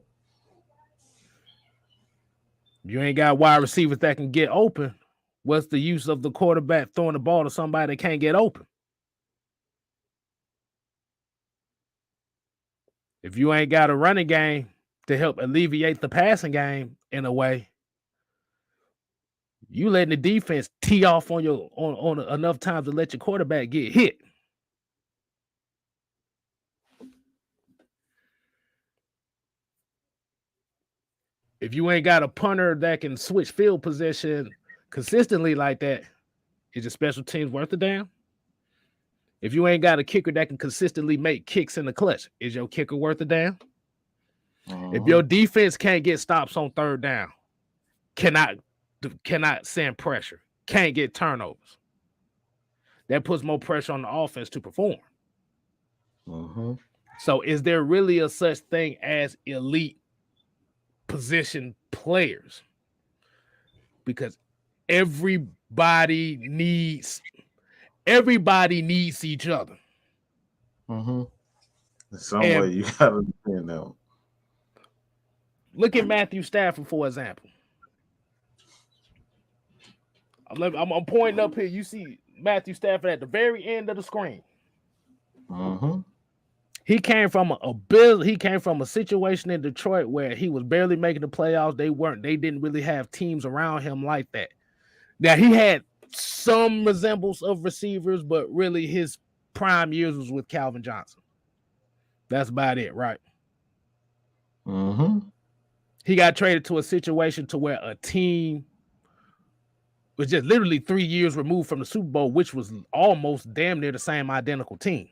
ain't got wide receivers that can get open. What's the use of the quarterback throwing the ball to somebody that can't get open? If you ain't got a running game to help alleviate the passing game in a way, you letting the defense tee off on enough times to let your quarterback get hit. If you ain't got a punter that can switch field position consistently like that, is your special teams worth a damn? If you ain't got a kicker that can consistently make kicks in the clutch, is your kicker worth a damn? If your defense can't get stops on third down, cannot send pressure, can't get turnovers, that puts more pressure on the offense to perform. So is there really a such thing as elite position players? Because everybody needs each other. In some way, you gotta depend on. Look at Matthew Stafford, for example. I'm pointing up here. You see Matthew Stafford at the very end of the screen. He came from a situation in Detroit where he was barely making the playoffs. They didn't really have teams around him like that. Now he had some resemblance of receivers, but really his prime years was with Calvin Johnson. That's about it, right? He got traded to a situation to where a team was just literally 3 years removed from the Super Bowl, which was almost damn near the same identical team.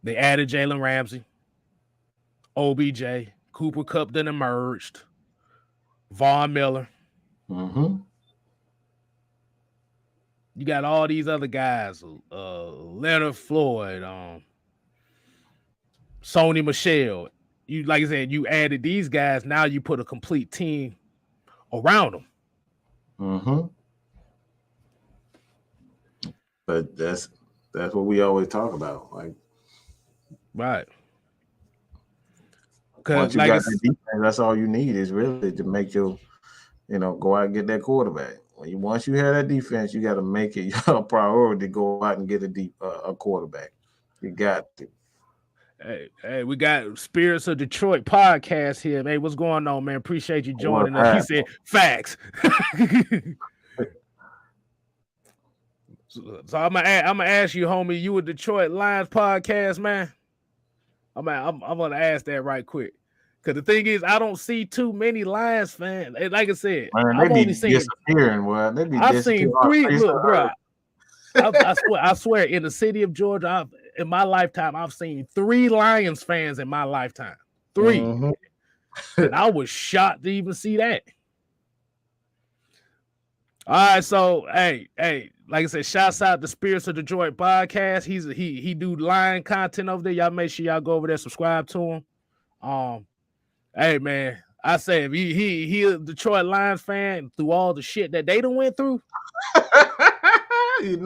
They added Jalen Ramsey, OBJ, Cooper Kupp then emerged, Von Miller. You got all these other guys, Leonard Floyd, Sony Michel. You, like I said, you added these guys. Now you put a complete team around them. But that's what we always talk about, like. Right. Once you got that defense, that's all you need is really to make your, go out and get that quarterback. Once you have that defense, you got to make it your priority to go out and get a quarterback. You got to. Hey, we got Spirits of Detroit podcast here. Hey, what's going on, man? Appreciate you joining us. He said facts. So I'm gonna ask you, homie. You a Detroit Lions podcast, man? I'm gonna ask that right quick. Because the thing is, I don't see too many Lions fans. And like I said, man, I've only seen disappearing. I've seen 3. Look, bro. I swear, in the city of Georgia, in my lifetime, I've seen 3 Lions fans in my lifetime. 3. And I was shocked to even see that. All right, so hey, like I said, shouts out to Spirits of Detroit podcast. He do Lion content over there. Y'all make sure y'all go over there, subscribe to him. Hey man, I say if he a Detroit Lions fan through all the shit that they done went through. Hey,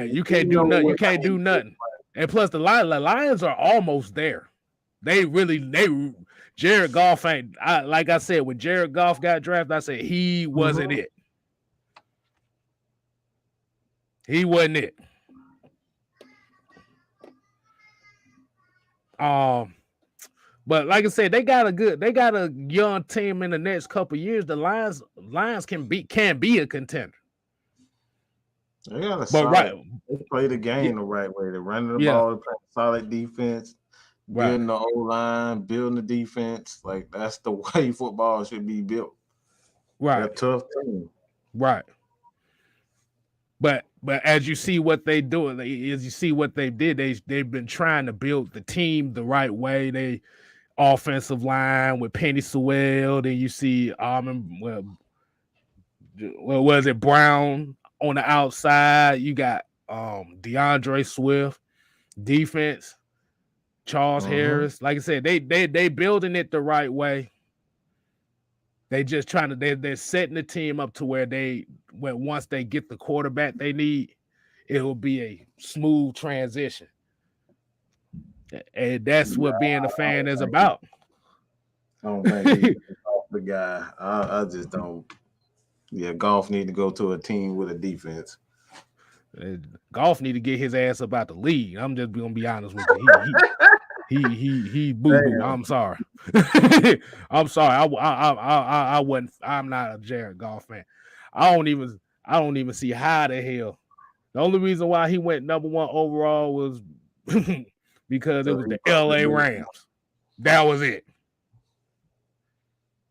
you can't do nothing. You can't do nothing. And plus, the Lions are almost there. Jared Goff ain't. Like I said, when Jared Goff got drafted, I said he wasn't it. He wasn't it. But like I said, they got a young team in the next couple years. The Lions can be a contender. They got a But solid. They play the yeah, game the right way. They're running the yeah, ball, they're playing solid defense, right, building the O line, building the defense. Like that's the way football should be built. They're a right, tough team. right. But as you see what they do, as you see what they did, they've been trying to build the team the right way. They offensive line with Penny Sewell. Then you see well, was it Brown on the outside? You got DeAndre Swift. Defense, Charles Mm-hmm. Harris. Like I said, they building it the right way. They just trying to they're setting the team up to where once they get the quarterback they need, it will be a smooth transition. And that's what being a fan is about. I don't think he's the guy. I just don't. Yeah, golf need to go to a team with a defense. Golf need to get his ass up out the league. I'm just gonna be honest with you. He boo boo. I'm sorry. I'm sorry. I wasn't. I'm not a Jared Goff fan. I don't even see how the hell. The only reason why he went number one overall was because it So was he the probably LA moved. Rams. That was it.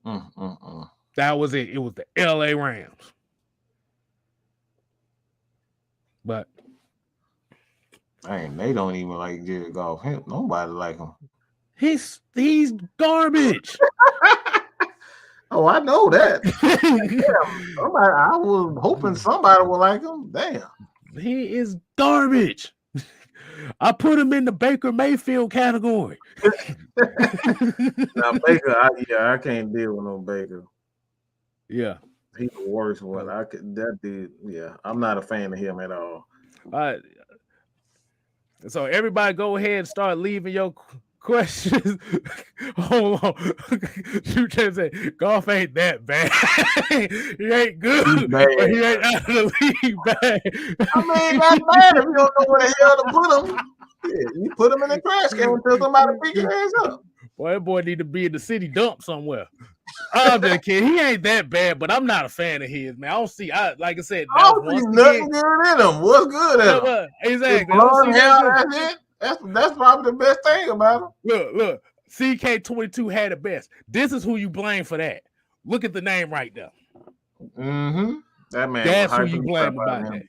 Mm. That was it. It was the LA Rams. But Dang, they don't even like Jared Goff. Nobody like him. he's garbage. Oh, I know that. Damn, I was hoping somebody would like him. Damn. He is garbage. I put him in the Baker Mayfield category. Now Baker, I can't deal with no Baker. Yeah. He's the worst one. That dude, yeah. I'm not a fan of him at all. So everybody go ahead and start leaving your questions. Hold on. You just say Golf ain't that bad. He ain't good, but he ain't out of the league bad. I mean, that's bad if you don't know where the hell to put him. Yeah, you put him in the trash can until somebody pick his ass up. Boy, that boy need to be in the city dump somewhere. I'm just kidding. He ain't that bad, but I'm not a fan of his, man. I don't see. Like I said, I don't see nothing good in him. What's good at him? Exactly. That's it. That's probably the best thing about him. Look. CK22 had it best. This is who you blame for that. Look at the name right there. Mm-hmm. That man. That's who you blame about that.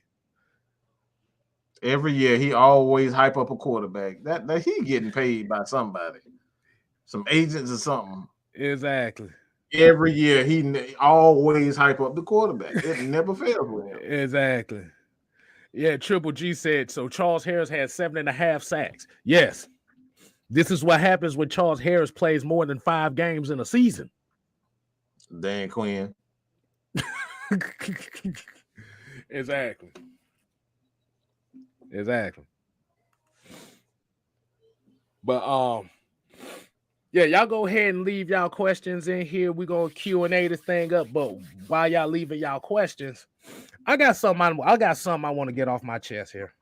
Every year he always hype up a quarterback. That he getting paid by somebody, some agents or something. Exactly. Every year he always hype up the quarterback. It never fails with him. Exactly. Yeah, Triple G said so. Charles Harris had 7.5 sacks. Yes. This is what happens when Charles Harris plays more than 5 games in a season. Dan Quinn. Exactly. But yeah, y'all go ahead and leave y'all questions in here. We're gonna Q&A this thing up. But while y'all leaving y'all questions, I got something I want to get off my chest here.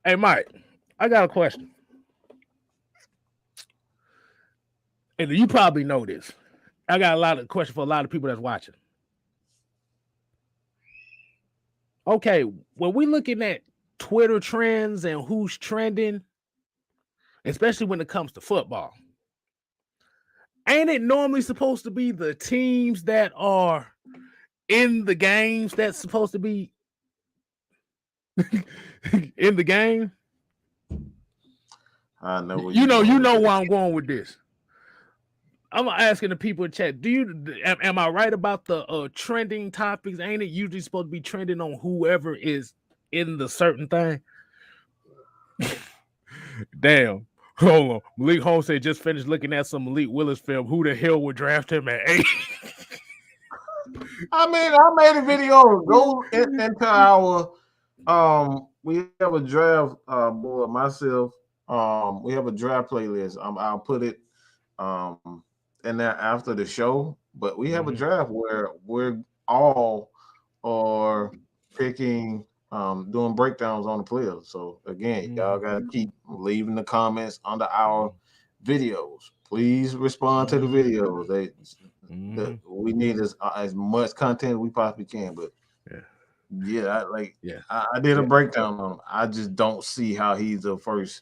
Hey, Mike, I got a question. And you probably know this. I got a lot of questions for a lot of people that's watching. Okay, when we looking at Twitter trends and who's trending, especially when it comes to football, ain't it normally supposed to be the teams that are in the games that's supposed to be in the game? I know. You know where I'm going with this. I'm asking the people in chat. Am I right about the trending topics? Ain't it usually supposed to be trending on whoever is in the certain thing? Damn. Hold on. Malik Holmes said just finished looking at some Malik Willis film. Who the hell would draft him at 8? I mean, I made a video. Go into our we have a draft board myself. We have a draft playlist. I'll put it in there after the show. But we have a draft where we're all are picking doing breakdowns on the players. So again, y'all got to keep leaving the comments under our videos. Please respond to the videos. We need as much content as we possibly can. But I did a breakdown on him. I just don't see how he's the first.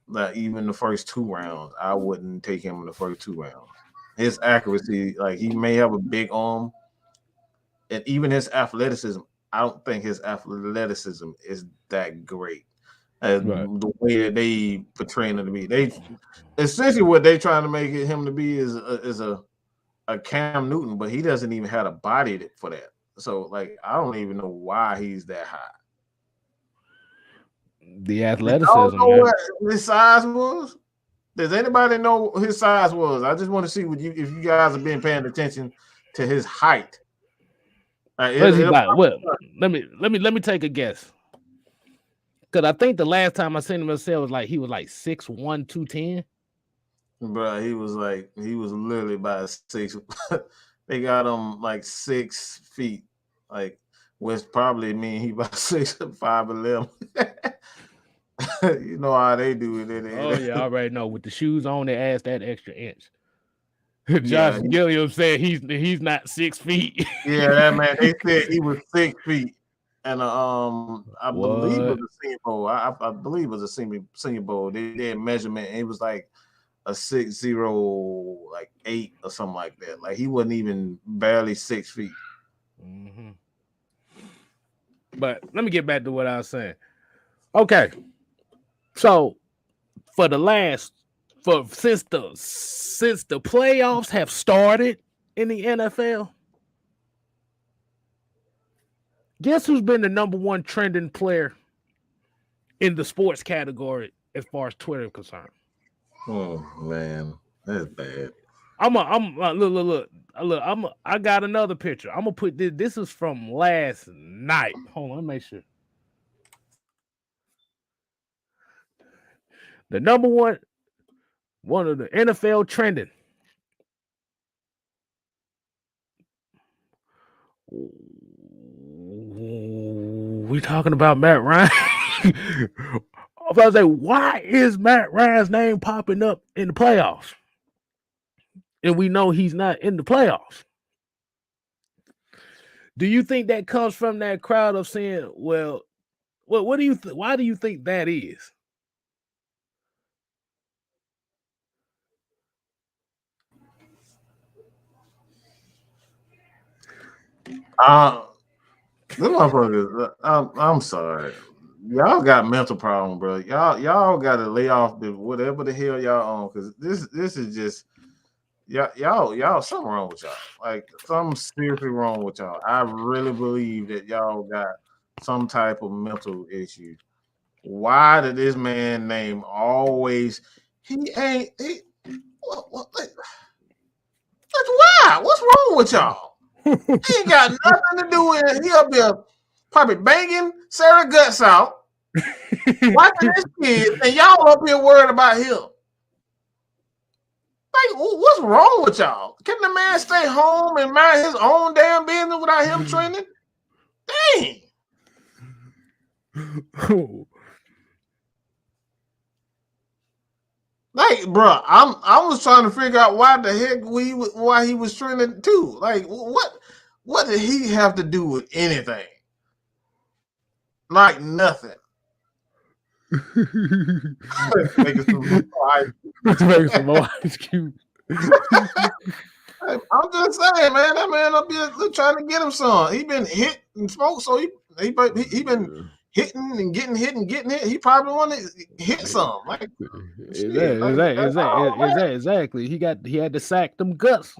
Like even the first 2 rounds, I wouldn't take him in the first 2 rounds. His accuracy, like he may have a big arm, and even his athleticism, I don't think his athleticism is that great. The way that they portraying him to be, they essentially what they trying to make him to be is a Cam Newton, but he doesn't even have a body for that. So like I don't even know why he's that high. The athleticism, know what his size was? Does anybody know what his size was? I just want to see if you guys have been paying attention to his height. What is he like? Well, let me take a guess. Because I think the last time I seen him was like he was like 6'1", 210. Bro, he was literally about 6. They got him like 6 feet, like which probably mean he about 6'5", 11. You know how they do it. I already know. With the shoes on, they add that extra inch. Josh Gilliam said he's not 6 feet. That man. They said he was 6 feet, and I believe it was a Senior Bowl. I believe it was a Senior Bowl. They did measurement, and it was like a 6'0", like 8 or something like that. Like he wasn't even barely 6 feet. Mm-hmm. But let me get back to what I was saying. Okay, so since the playoffs have started in the NFL, guess who's been the number one trending player in the sports category as far as Twitter is concerned? Oh man, that's bad. Look. I got another picture. I'm gonna put this. This is from last night. Hold on, let me make sure. The number one of the NFL trending. We talking about Matt Ryan? I was like, why is Matt Ryan's name popping up in the playoffs? And we know he's not in the playoffs. Do you think that comes from that crowd of saying, well, what do you why do you think that is? I'm sorry. Y'all got mental problem, bro. Y'all got to lay off whatever the hell y'all on, because this is just y'all something wrong with y'all. Like something seriously wrong with y'all. I really believe that y'all got some type of mental issue. Why did this man name always? He ain't. That's why. What's wrong with y'all? He ain't got nothing to do with it. He up there probably banging Sarah guts out, watching his kids, and y'all up here worried about him. Like, what's wrong with y'all? Can the man stay home and mind his own damn business without him trending? Dang. Like, bro, I was trying to figure out why the heck why he was trending too. Like, what did he have to do with anything? Like nothing. Making some more ice cubes. I'm just saying, man. That man up here trying to get him some. He been hit and smoked, so he been hitting and getting hit and getting hit. He probably want to hit some. Like, exactly. He had to sack them guts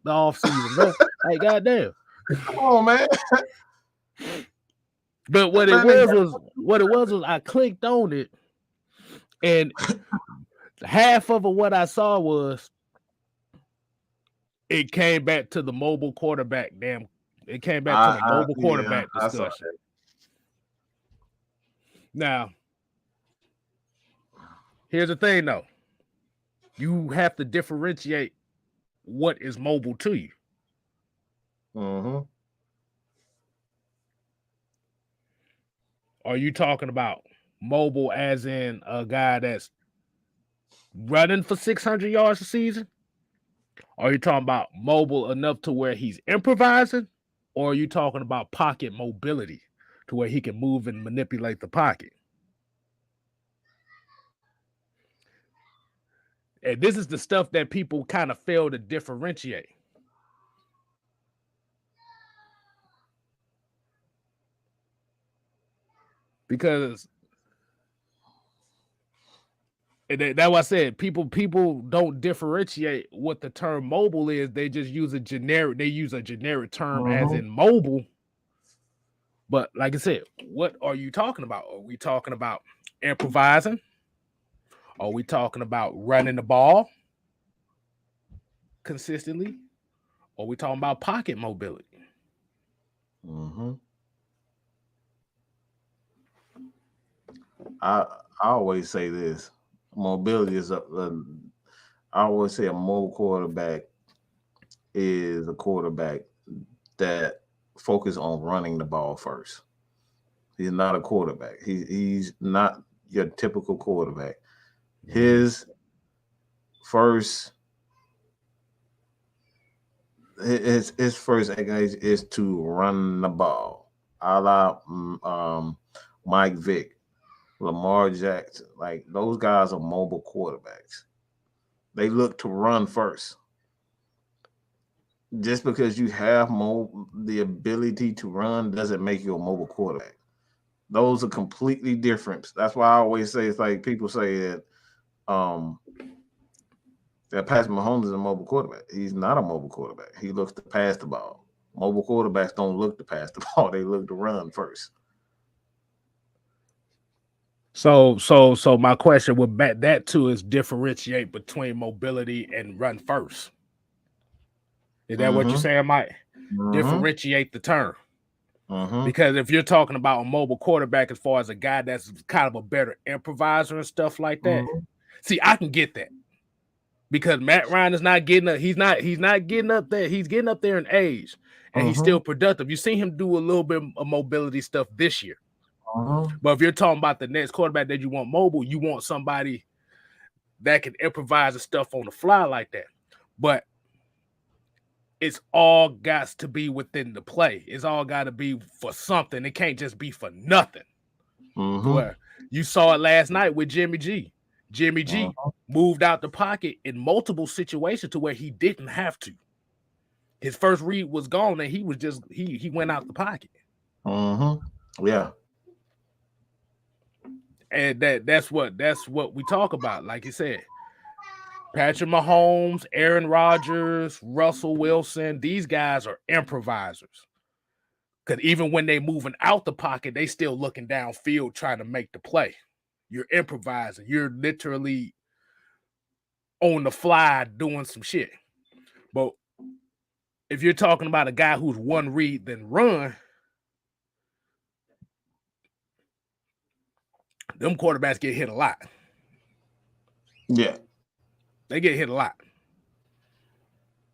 the off season, bro. Like, goddamn. Come on, man. But what it was I clicked on it, and half of what I saw was it came back to the mobile quarterback. It came back to the mobile quarterback discussion. Now, here's the thing, though. You have to differentiate what is mobile to you. Mm-hmm. Are you talking about mobile as in a guy that's running for 600 yards a season? Are you talking about mobile enough to where he's improvising? Or are you talking about pocket mobility to where he can move and manipulate the pocket? And this is the stuff that people kind of fail to differentiate. Because that's what I said. People don't differentiate what the term mobile is. They just use a generic. They use a generic term as in mobile. But like I said, what are you talking about? Are we talking about improvising? Are we talking about running the ball consistently? Or are we talking about pocket mobility? I always say this: mobility is I always say a mobile quarterback is a quarterback that focus on running the ball first. He's not a quarterback. He's not your typical quarterback. His first engage is to run the ball, a la Mike Vick, Lamar Jackson. Like those guys are mobile quarterbacks. They look to run first. Just because you have the ability to run doesn't make you a mobile quarterback. Those are completely different. That's why I always say it's like people say that Patrick Mahomes is a mobile quarterback. He's not a mobile quarterback. He looks to pass the ball. Mobile quarterbacks don't look to pass the ball. They look to run first. So my question would back that too is differentiate between mobility and run first. Is that what you're saying, Mike? Differentiate the term. Because if you're talking about a mobile quarterback as far as a guy that's kind of a better improviser and stuff like that, see, I can get that. Because Matt Ryan is not getting up, he's not getting up there. He's getting up there in age, and he's still productive. You've seen him do a little bit of mobility stuff this year. But if you're talking about the next quarterback that you want mobile, you want somebody that can improvise and stuff on the fly like that. But it's all got to be within the play. It's all got to be for something. It can't just be for nothing. Where you saw it last night with Jimmy G. Jimmy G moved out the pocket in multiple situations to where he didn't have to. His first read was gone, and he was just he went out the pocket. Yeah. And that's what we talk about. Like you said, Patrick Mahomes, Aaron Rodgers, Russell Wilson, these guys are improvisers. Because even when they moving out the pocket, they still looking downfield trying to make the play. You're improvising. You're literally on the fly doing some shit. But if you're talking about a guy who's one read then run, them quarterbacks get hit a lot. Yeah. They get hit a lot.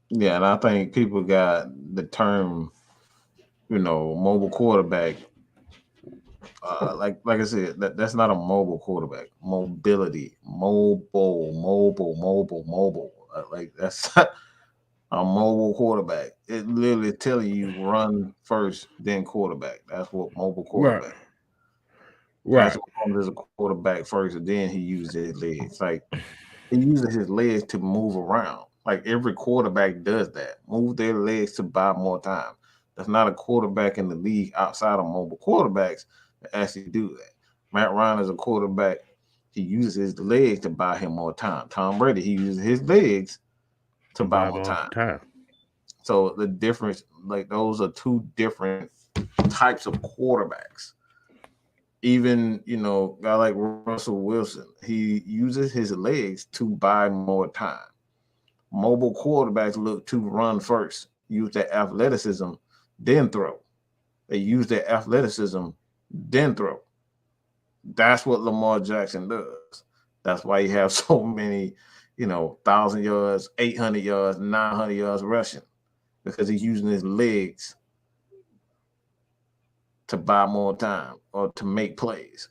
Yeah, and I think people got the term, mobile quarterback. Like I said, that's not a mobile quarterback. Mobility, mobile. Like that's not a mobile quarterback. It literally telling you run first, then quarterback. That's what mobile quarterback. Right. Patrick Mahomes is a quarterback first, and then he uses his legs. Like he uses his legs to move around. Like every quarterback does that. Move their legs to buy more time. There's not a quarterback in the league outside of mobile quarterbacks that actually do that. Matt Ryan is a quarterback. He uses his legs to buy him more time. Tom Brady, he uses his legs to buy more time. So the difference, like those are two different types of quarterbacks. Even, a guy like Russell Wilson, he uses his legs to buy more time. Mobile quarterbacks look to run first, use their athleticism, then throw. They use their athleticism, then throw. That's what Lamar Jackson does. That's why he has so many, 1,000 yards, 800 yards, 900 yards rushing, because he's using his legs to buy more time or to make plays.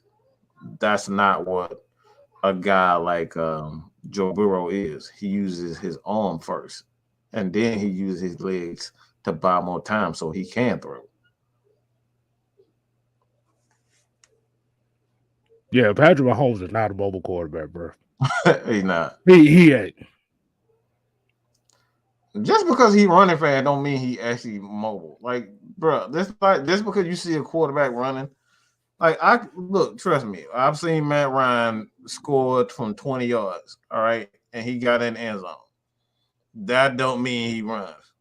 That's not what a guy like Joe Burrow is. He uses his arm first, and then he uses his legs to buy more time so he can throw. Yeah, Patrick Mahomes is not a mobile quarterback, bro. He's not. He ain't. Just because he running fast don't mean he actually mobile. Like, bro, just because you see a quarterback running, like trust me, I've seen Matt Ryan scored from 20 yards, all right, and he got in the end zone. That don't mean he runs.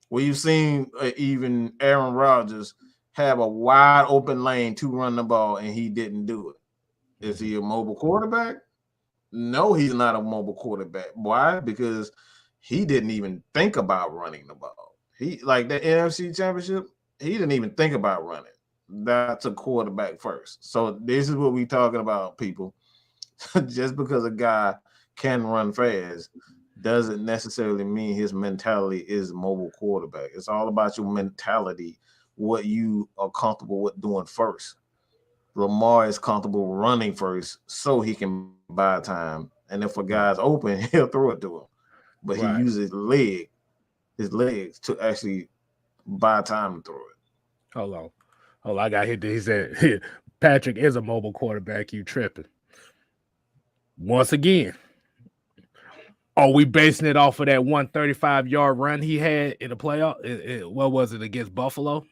Well, you've seen even Aaron Rodgers have a wide open lane to run the ball, and he didn't do it. Is he a mobile quarterback? No, he's not a mobile quarterback. Why? Because he didn't even think about running the ball. He like the NFC Championship, he didn't even think about running. That's a quarterback first. So this is what we talking about, people. Just because a guy can run fast doesn't necessarily mean his mentality is a mobile quarterback. It's all about your mentality, what you are comfortable with doing first. Lamar is comfortable running first so he can buy time. And if a guy's open, he'll throw it to him. But he uses his legs to actually buy time to throw it. Hold on. I got hit. He said Patrick is a mobile quarterback. You tripping. Once again, are we basing it off of that 135-yard run he had in the playoff? What was it, against Buffalo?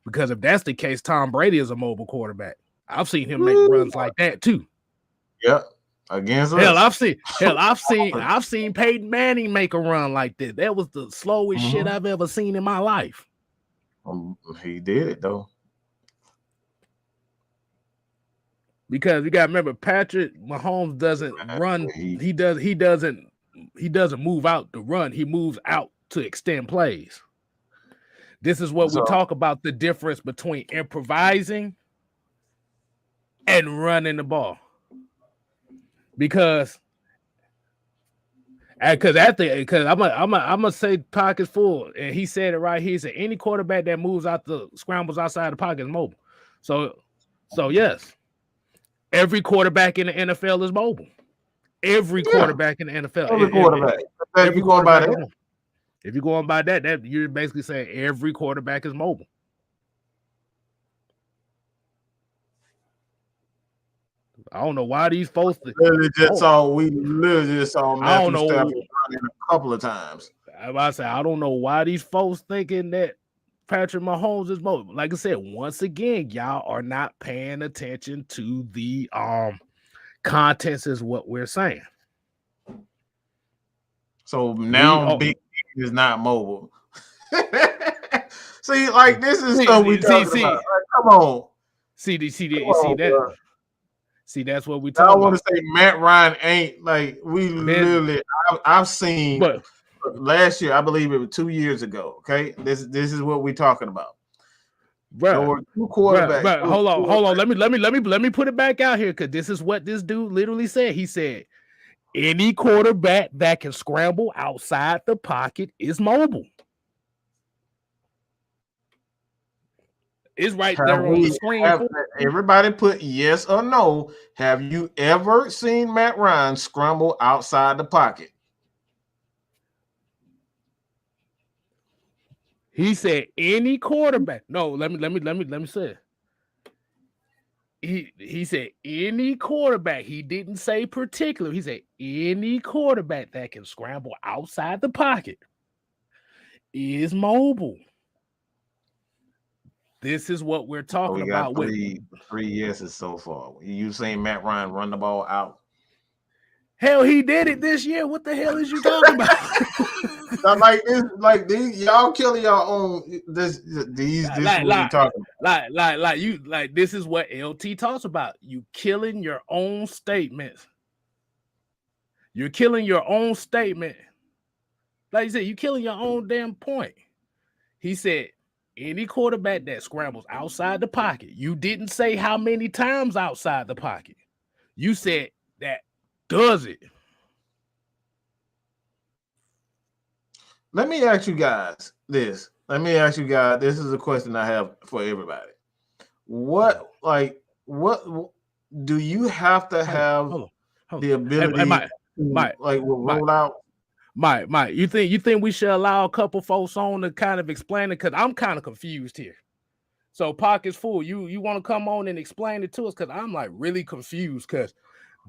Because if that's the case, Tom Brady is a mobile quarterback. I've seen him make runs like that too. Yep. Against us. I've seen Peyton Manning make a run like that. That was the slowest shit I've ever seen in my life. He did it though. Because you gotta remember, Patrick Mahomes doesn't run. He doesn't move out to run. He moves out to extend plays. This is what we talk about, the difference between improvising and running the ball. Because I'm gonna say pockets full, and he said it right here. He said any quarterback that moves out the scrambles outside the pocket is mobile. So yes, every quarterback in the NFL is mobile. Every quarterback in the NFL. Every quarterback. If you're going by that. If you're going by that, you're basically saying every quarterback is mobile. I don't know why these folks. We literally just saw Matthew Stafford running a couple of times. I don't know why these folks thinking that Patrick Mahomes is mobile. Like I said, once again, y'all are not paying attention to the contents, is what we're saying. So now Big is not mobile. See, like this is stuff we talking about. Like, come on. See, that's what we talking about. I want to say Matt Ryan ain't like we literally. I've seen last year. I believe it was 2 years ago. Okay, this is what we talking about. Bro, hold on. Let me put it back out here, because this is what this dude literally said. He said, any quarterback that can scramble outside the pocket is mobile. It's right there on the screen. Everybody put yes or no. Have you ever seen Matt Ryan scramble outside the pocket? He said any quarterback. No, let me say it. He said any quarterback. He didn't say particular. He said any quarterback that can scramble outside the pocket is mobile. This is what we're talking about. Three yeses so far. You saying Matt Ryan run the ball out? Hell, he did it this year. What the hell is you talking about? like these, y'all killing your own. This what we talking about. This is what LT talks about. You killing your own statements. You're killing your own statement. Like you said, you killing your own damn point. He said, any quarterback that scrambles outside the pocket. You didn't say how many times outside the pocket. You said that does it. Let me ask you guys this. This is a question I have for everybody. what do you have to have Hold on. the ability Hey, Mike, to Mike, like Mike, roll out? Mike. You think we should allow a couple folks on to kind of explain it? Because I'm kind of confused here. So pockets full. You want to come on and explain it to us? Because I'm like really confused. Because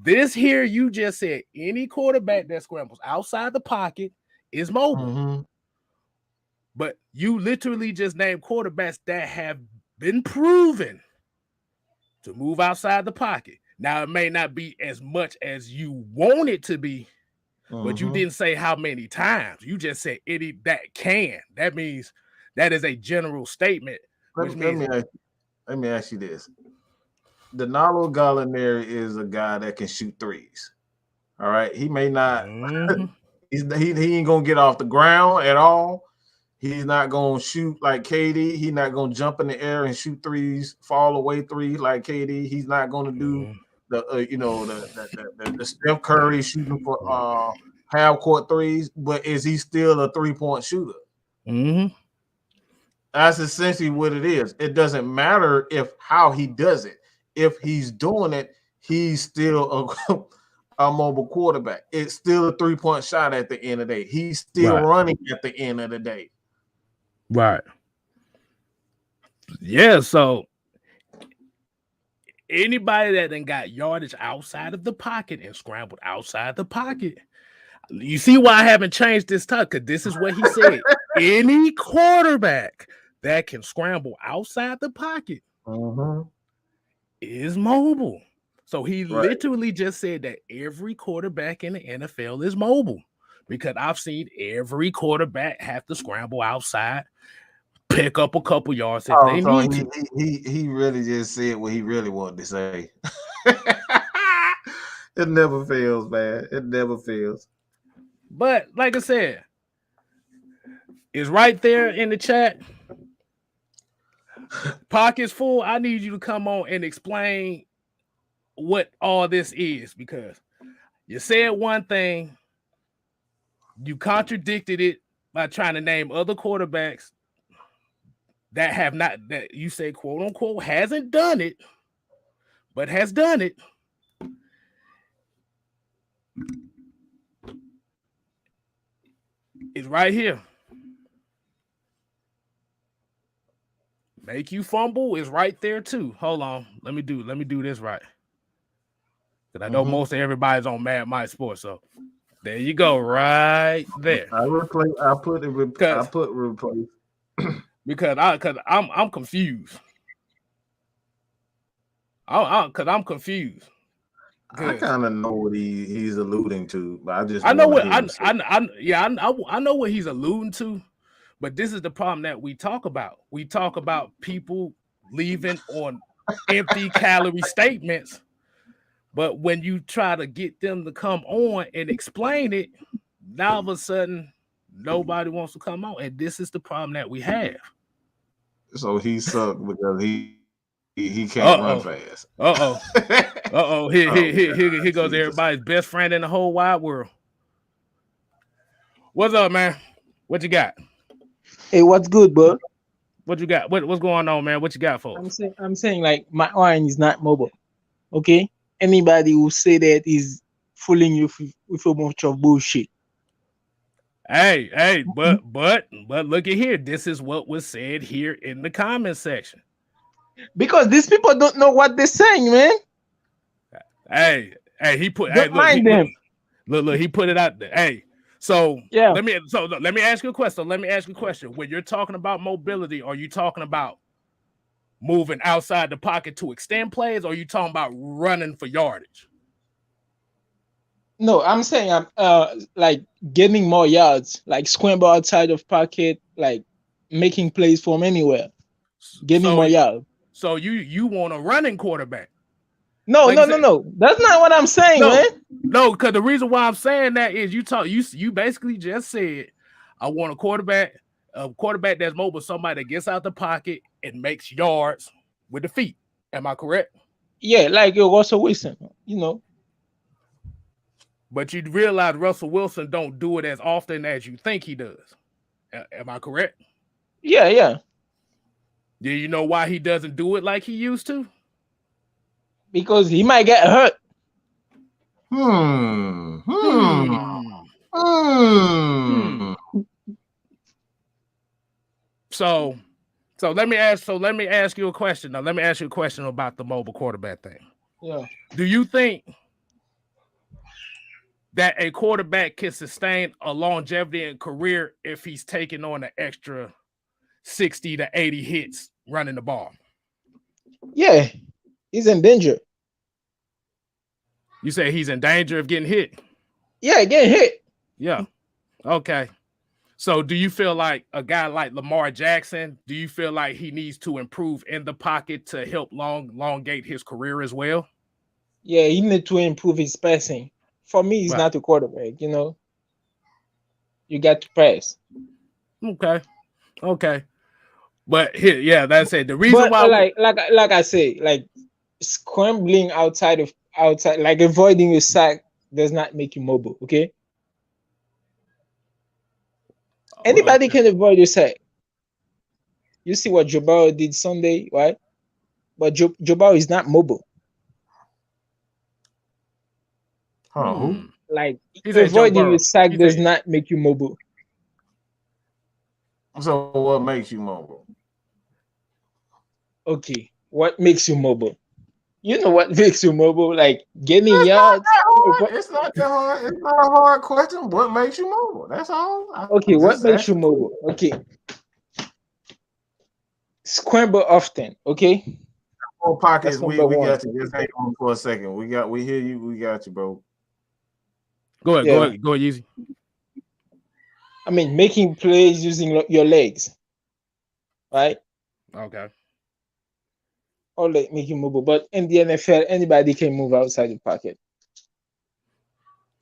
this here, you just said any quarterback that scrambles outside the pocket is mobile. Mm-hmm. But you literally just named quarterbacks that have been proven to move outside the pocket. Now, it may not be as much as you want it to be, but you didn't say how many times. You just said any that can. That means that is a general statement, which means let me ask you this. Danilo Gallinari is a guy that can shoot threes. All right. He may not he ain't gonna get off the ground at all. He's not gonna shoot like KD. He's not gonna jump in the air and shoot threes, fall away three like KD. He's not gonna do the the Steph Curry shooting for half court threes. But is he still a 3-point shooter? That's essentially what it is. It doesn't matter how he does it. If he's doing it, he's still a mobile quarterback. It's still a 3-point shot at the end of the day. He's still running at the end of the day. Right. Yeah, so anybody that then got yardage outside of the pocket and scrambled outside the pocket, you see why I haven't changed this talk? Because this is what he said. Any quarterback that can scramble outside the pocket is mobile. So he literally just said that every quarterback in the NFL is mobile, because I've seen every quarterback have to scramble outside, pick up a couple yards if they need to. He really just said what he really wanted to say. It never fails, man. It never fails. But like I said, it's right there in the chat. Pockets full. I need you to come on and explain what all this is, because you said one thing, you contradicted it by trying to name other quarterbacks that have not, that you say quote unquote hasn't done it, but has done it. It's right here. Make you fumble is right there too. Hold on. Let me do this right. Because I know most of everybody's on Mad Mike Sports. So there you go, right there. I put replace. Because I'm confused. Because I'm confused. I kind of know what he's alluding to, but I know what I know what he's alluding to, but this is the problem that we talk about. We talk about people leaving on empty calorie statements, but when you try to get them to come on and explain it, now all of a sudden nobody wants to come on, and this is the problem that we have. So he sucked because he can't run fast. Here goes everybody's best friend in the whole wide world. What's up, man? What you got? Hey, what's good, bro? What you got? What's going on, man? What you got for us? I'm saying like my iron is not mobile. Okay? Anybody who say that is fooling you with a bunch of bullshit. Hey, but look at here. This is what was said here in the comment section. Because these people don't know what they're saying, man. Hey, he put. Don't mind them. Look, he put it out there. Hey, so yeah. Let me ask you a question. When you're talking about mobility, are you talking about moving outside the pocket to extend plays, or are you talking about running for yardage? No, I'm saying I'm like getting more yards, like scramble outside of pocket, like making plays from anywhere, getting more yards. So you want a running quarterback? No. That's not what I'm saying, man. No, because the reason why I'm saying that is you basically just said I want a quarterback that's mobile, somebody that gets out the pocket and makes yards with the feet. Am I correct? Yeah, like Russell Wilson, you know. But you realize Russell Wilson don't do it as often as you think he does. Am I correct? Yeah. Do you know why he doesn't do it like he used to? Because he might get hurt. Hmm. So let me ask you a question. Now, let me ask you a question about the mobile quarterback thing. Yeah. Do you think that a quarterback can sustain a longevity in career if he's taking on an extra 60 to 80 hits running the ball? Yeah, he's in danger. You say he's in danger of getting hit? Yeah, getting hit. Yeah. Okay. So do you feel like a guy like Lamar Jackson, do you feel like he needs to improve in the pocket to help elongate his career as well? Yeah, he need to improve his passing. For me, he's Right. not a quarterback, you know. You got to pass. Okay. But here, yeah, that's it. The reason But why like I say, like scrambling outside, like avoiding a sack does not make you mobile, okay? Anybody can avoid a sack. You see what Joe Burrow did Sunday, right? But Joe Burrow is not mobile. Who? Like He said Joe avoiding a Burrow. sack He does said, not make you mobile. So what makes you mobile? Okay, what makes you mobile? You know what makes you mobile? Like getting It's yards. It's not that hard. It's not a hard question. What makes you mobile? That's all. Okay, what makes you mobile? Okay. Scramble often, okay? Whole pockets, That's we number one. got you. Just hang on for a second. We hear you. We got you, bro. Go ahead, Yeezy. I mean, making plays using your legs, right? Okay. All that make you mobile. But in the NFL, anybody can move outside the pocket.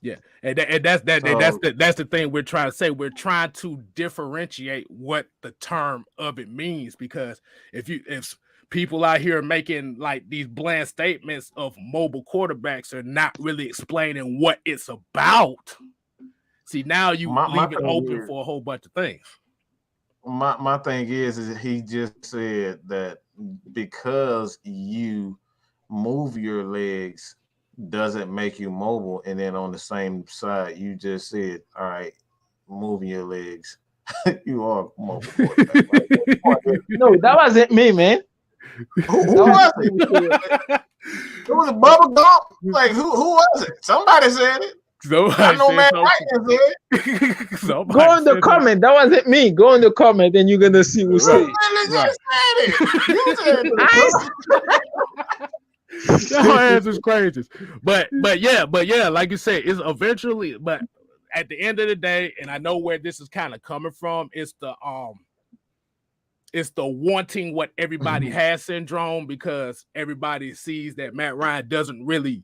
Yeah, and that's the thing we're trying to say. We're trying to differentiate what the term of it means, because if people out here making like these bland statements of mobile quarterbacks are not really explaining what it's about. See, now you leave it open for a whole bunch of things. My thing is he just said that because you move your legs doesn't make you mobile, and then on the same side you just said, all right, moving your legs, you are mobile quarterback. No, that wasn't me, man. Who was it? It was a bubble gump. Like who was it? Somebody said it. I know man said it. Go on the comment. That wasn't me. Go on the comment and you're gonna see who said it. Just said it. You said it. Your ass is crazy. But yeah, like you said, it's eventually, but at the end of the day, and I know where this is kind of coming from, it's the wanting what everybody has syndrome, because everybody sees that Matt Ryan doesn't really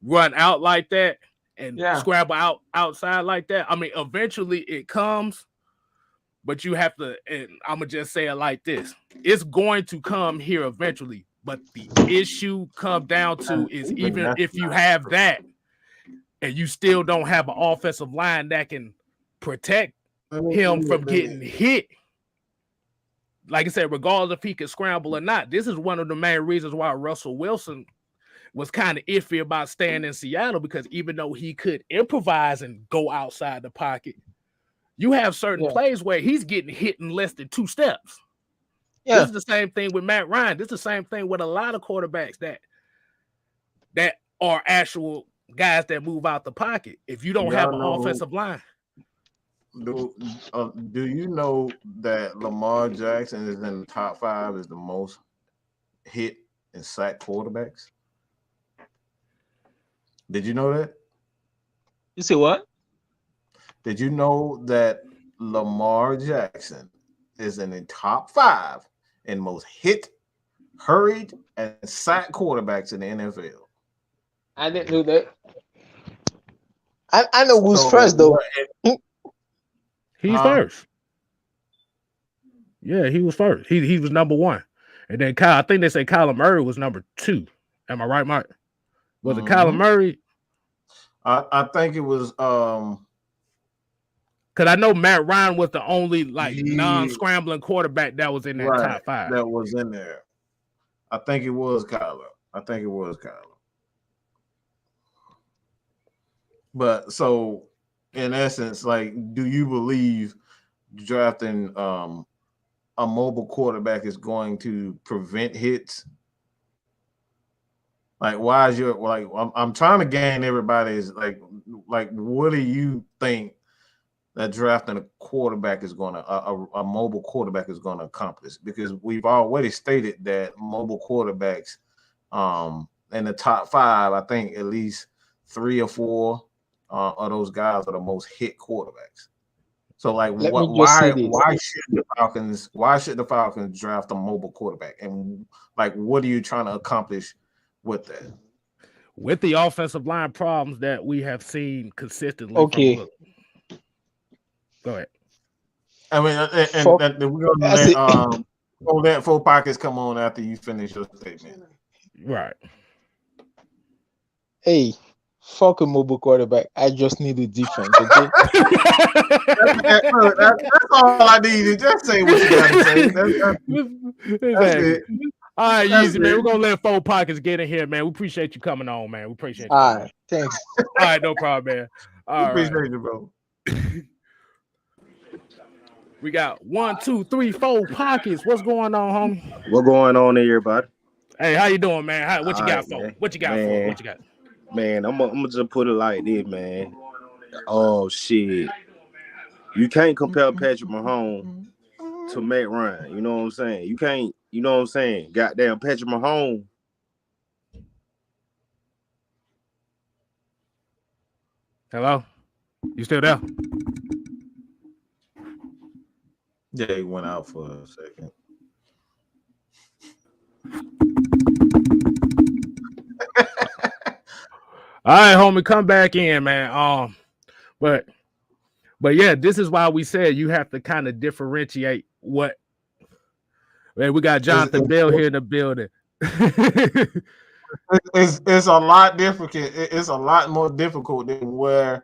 run out like that and scramble outside like that. I mean, eventually it comes, but you have to, and I'm gonna just say it like this: it's going to come here eventually. But the issue come down to is, even if you have that and you still don't have an offensive line that can protect him from getting hit, like I said, regardless if he can scramble or not, this is one of the main reasons why Russell Wilson was kind of iffy about staying in Seattle, because even though he could improvise and go outside the pocket, you have certain plays where he's getting hit in less than 2 steps. Yeah. This is the same thing with Matt Ryan. This is the same thing with a lot of quarterbacks that are actual guys that move out the pocket. If you don't have an offensive line. Do you know that Lamar Jackson is in the top 5 as the most hit and sack quarterbacks? Did you know that? You say what? Did you know that Lamar Jackson is in the top 5 and most hit, hurried, and sacked quarterbacks in the NFL? I didn't know that. I know who's first though. He's first. Yeah, he was first. He was number 1. And then I think they say Kyler Murray was number 2. Am I right, Mike? Was it Kyler Murray? I think it was Because I know Matt Ryan was the only like Yeah. non-scrambling quarterback that was in that top 5. That was in there. I think it was Kyler. But so, in essence, like, do you believe drafting a mobile quarterback is going to prevent hits? Like, why is your like? I'm trying to gain everybody's like, what do you think that drafting a quarterback is going to a mobile quarterback is going to accomplish? Because we've already stated that mobile quarterbacks, in the top 5, I think at least 3 or 4 of those guys are the most hit quarterbacks. So, like, why should the Falcons draft a mobile quarterback? And like, what are you trying to accomplish with that? With the offensive line problems that we have seen consistently. Okay. Go ahead. I mean, and we're gonna let 4 Pockets come on after you finish your statement. Right. Hey, fuck a mobile quarterback. I just need a defense, okay? That's all I need. Just say what you gotta say. That's it. All right, Yeezy, man. We're gonna let 4 Pockets get in here, man. We appreciate you coming on, man. We appreciate you. All right, thanks. All right, no problem, man. All right. Appreciate you, bro. We got 1, 2, 3, 4 Pockets. What's going on, homie? What going on, everybody? Hey, how you doing, man? What you got for? Man. What you got for? What you got? Man, I'm gonna just put it like this, man. Oh shit, you can't compare Patrick Mahomes to Matt Ryan. You know what I'm saying? You can't. You know what I'm saying? Goddamn, Patrick Mahomes. Hello, you still there? Yeah, he went out for a second. All right, homie, come back in, man. But yeah, this is why we said you have to kind of differentiate what. Man, we got Jonathan Bell here in the building. It's a lot different. It's a lot more difficult than what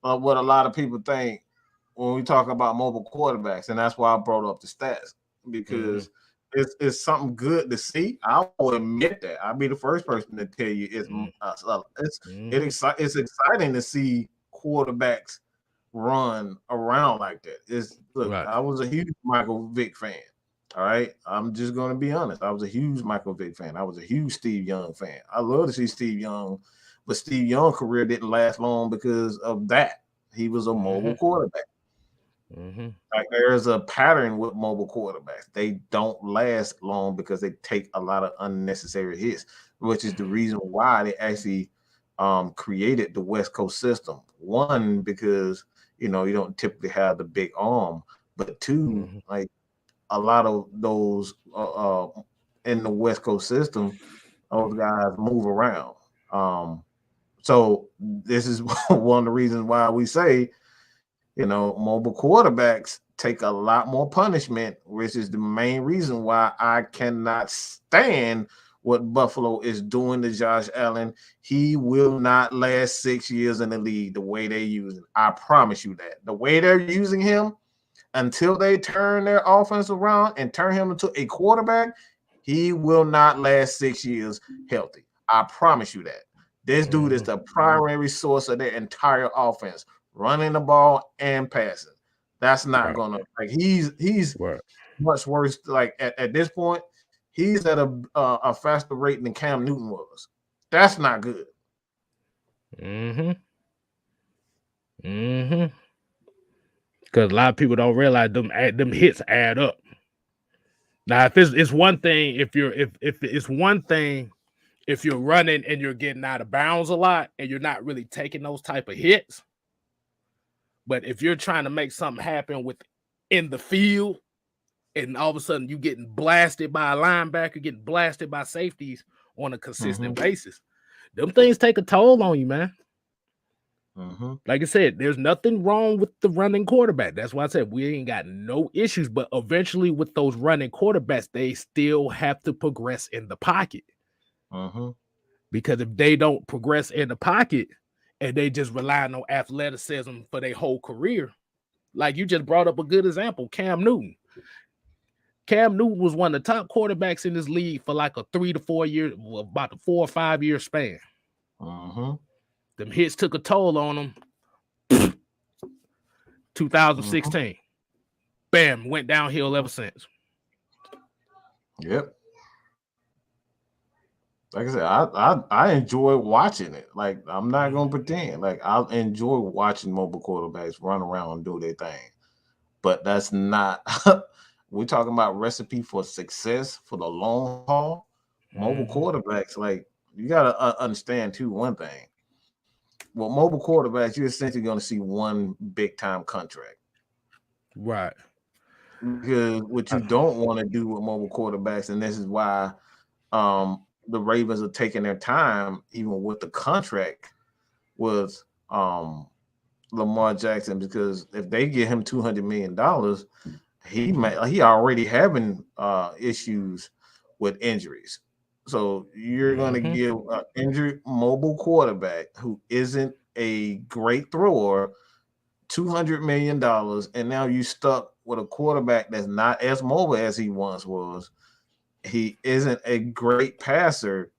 a lot of people think when we talk about mobile quarterbacks, and that's why I brought up the stats, because it's something good to see. I will admit that. I'll be the first person to tell you it's exciting to see quarterbacks run around like that. Right. I was a huge Michael Vick fan. All right, I'm just going to be honest. I was a huge Michael Vick fan. I was a huge Steve Young fan. I love to see Steve Young, but Steve Young's career didn't last long because of that. He was a mobile quarterback. Like, there's a pattern with mobile quarterbacks. They don't last long because they take a lot of unnecessary hits, which is the reason why they actually created the West Coast system. One, because you don't typically have the big arm, but two, like, a lot of those in the West Coast system, those guys move around. So this is one of the reasons why we say, mobile quarterbacks take a lot more punishment, which is the main reason why I cannot stand what Buffalo is doing to Josh Allen. He will not last 6 years in the league the way they use him. I promise you that. The way they're using him, until they turn their offense around and turn him into a quarterback, he will not last 6 years healthy. I promise you that. This dude is the primary source of their entire offense, running the ball and passing. That's not gonna, like, he's much worse. Like, at this point, he's at a faster rate than Cam Newton was. That's not good. Because a lot of people don't realize them hits add up. Now, if it's one thing, if it's one thing, if you're running and you're getting out of bounds a lot and you're not really taking those type of hits, but if you're trying to make something happen in the field, and all of a sudden you getting blasted by a linebacker, getting blasted by safeties on a consistent basis, them things take a toll on you, man. Like I said, there's nothing wrong with the running quarterback. That's why I said we ain't got no issues. But eventually, with those running quarterbacks, they still have to progress in the pocket. Because if they don't progress in the pocket and they just rely on athleticism for their whole career, Like you just brought up a good example, Cam Newton. Cam Newton was one of the top quarterbacks in this league for like a 3 to 4 year, about a 4 or 5 year span. Them hits took a toll on him. 2016. Bam, went downhill ever since. Yep. Like I said, I enjoy watching it. Like, I'm not gonna pretend. Like, I enjoy watching mobile quarterbacks run around and do their thing. But that's not we're talking about recipe for success for the long haul. Mobile quarterbacks, like, you gotta understand too one thing. Well, mobile quarterbacks, you're essentially gonna see one big time contract. Right. Because what you don't want to do with mobile quarterbacks, and this is why the Ravens are taking their time, even with the contract with Lamar Jackson, because if they give him $200 million, he already having issues with injuries. So you're going to give an injured mobile quarterback who isn't a great thrower $200 million, and now you stuck with a quarterback that's not as mobile as he once was. He isn't a great passer,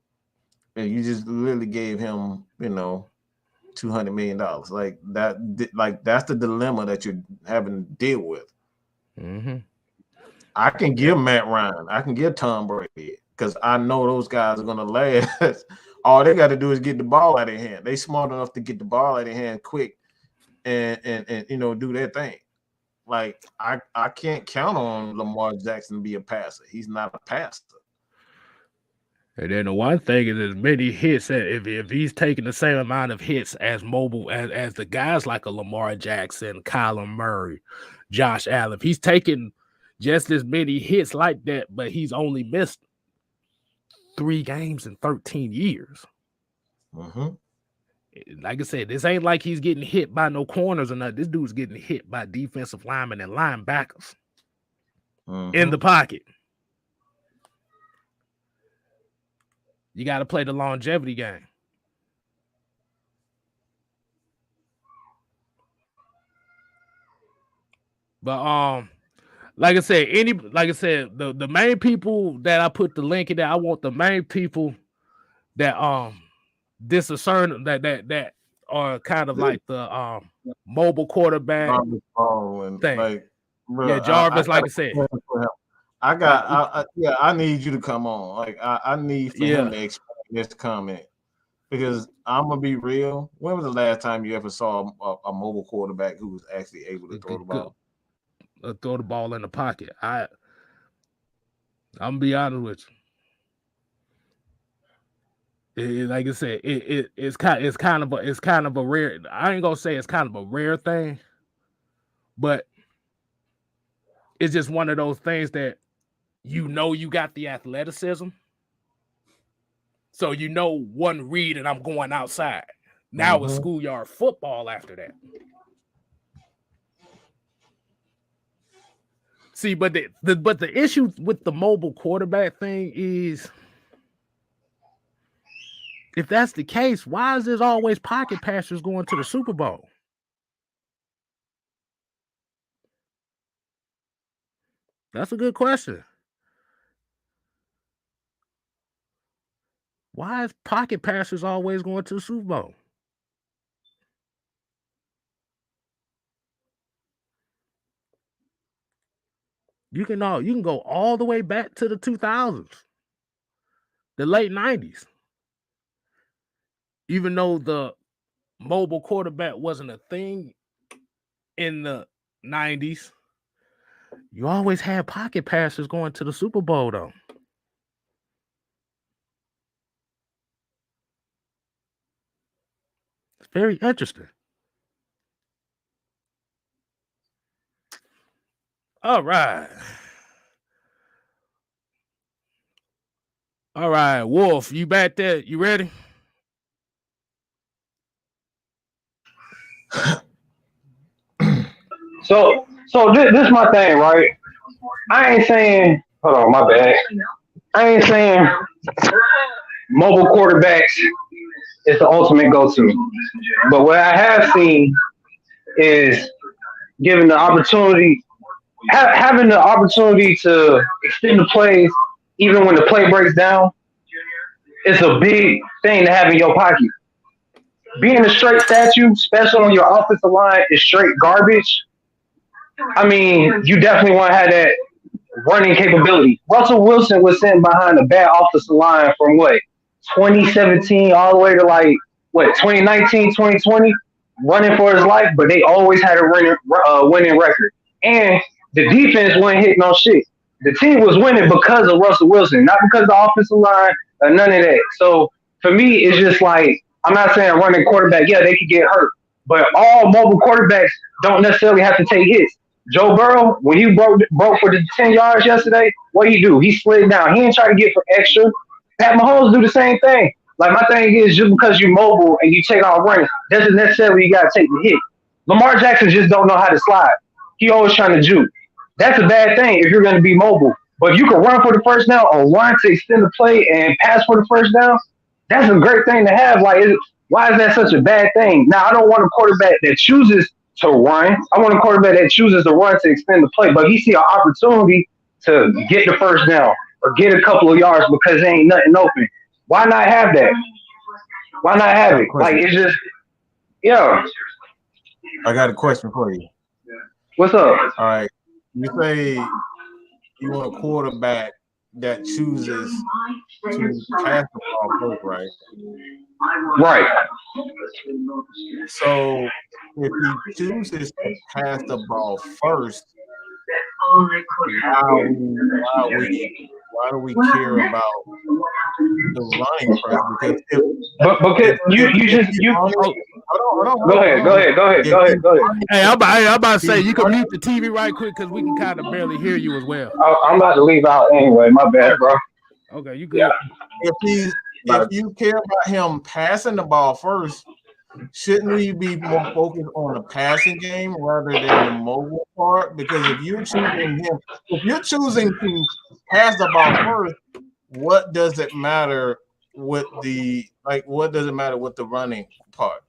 and you just literally gave him, $200 million. Like that, like that's the dilemma that you're having to deal with. I can give Matt Ryan, I can give Tom Brady, because I know those guys are gonna last. All they got to do is get the ball out of their hand. They smart enough to get the ball out of their hand quick and do their thing. Like I can't count on Lamar Jackson to be a passer. He's not a passer. And then the one thing is, as many hits, if he's taking the same amount of hits as mobile as the guys like a Lamar Jackson, Kyler Murray, Josh Allen, if he's taking just as many hits like that, but he's only missed 3 games in 13 years. Like I said, this ain't like he's getting hit by no corners or nothing. This dude's getting hit by defensive linemen and linebackers in the pocket. You got to play the longevity game. But like I said, the main people that I put the link in there, I want the main people that discern that are kind of like the mobile quarterback thing. Like, bro, yeah, Jarvis, like I said. I need you to come on. Like, I need for him to explain this comment, because I'm gonna be real. When was the last time you ever saw a mobile quarterback who was actually able to throw the ball? Throw the ball in the pocket. I'm gonna be honest with you. Like I said, it's kind of a rare. I ain't gonna say it's kind of a rare thing, but it's just one of those things that you got the athleticism, so one read and I'm going outside. Now it's schoolyard football after that. See, but the issue with the mobile quarterback thing is, if that's the case, why is there always pocket passers going to the Super Bowl? That's a good question. Why is pocket passers always going to the Super Bowl? You can go all the way back to the 2000s, the late 90s. Even though the mobile quarterback wasn't a thing in the 90s, you always had pocket passers going to the Super Bowl, though. It's very interesting. All right. All right, Wolf, you back there? You ready? So this is my thing, right? I ain't saying, hold on, my bad. I ain't saying mobile quarterbacks is the ultimate go-to. But what I have seen is given the opportunity, having the opportunity to extend the plays, even when the play breaks down, it's a big thing to have in your pocket. Being a straight statue, especially on your offensive line, is straight garbage. I mean, you definitely want to have that running capability. Russell Wilson was sitting behind a bad offensive line from what 2017 all the way to like what 2019, 2020, running for his life, but they always had a winning record. And the defense wasn't hitting on shit. The team was winning because of Russell Wilson, not because of the offensive line or none of that. So for me, it's just like I'm not saying running quarterback, yeah, they could get hurt, but all mobile quarterbacks don't necessarily have to take hits. Joe Burrow, when he broke for the 10 yards yesterday, what he do? He slid down. He didn't try to get for extra. Pat Mahomes do the same thing. Like my thing is, just because you're mobile and you take off running, doesn't necessarily you gotta take the hit. Lamar Jackson just don't know how to slide. He always trying to juke. That's a bad thing if you're going to be mobile. But if you can run for the first down or run to extend the play and pass for the first down, that's a great thing to have. Like, why is that such a bad thing? Now, I don't want a quarterback that chooses to run. I want a quarterback that chooses to run to extend the play. But if he see an opportunity to get the first down or get a couple of yards because there ain't nothing open, why not have that? Why not have it? Like, it's just, yeah. I got a question for you. What's up? All right. You say you want a quarterback that chooses to pass the ball first, right? Right. So if he chooses to pass the ball first, why do we care about the running first? Because because you hold on. Go ahead. Hey, I'm about to say you can mute the TV right quick because we can kind of barely hear you as well. I'm about to leave out anyway. My bad, bro. Okay, you good? If you care about him passing the ball first, shouldn't we be more focused on the passing game rather than the mobile part? Because if you're choosing to pass the ball first, what does it matter with the running part?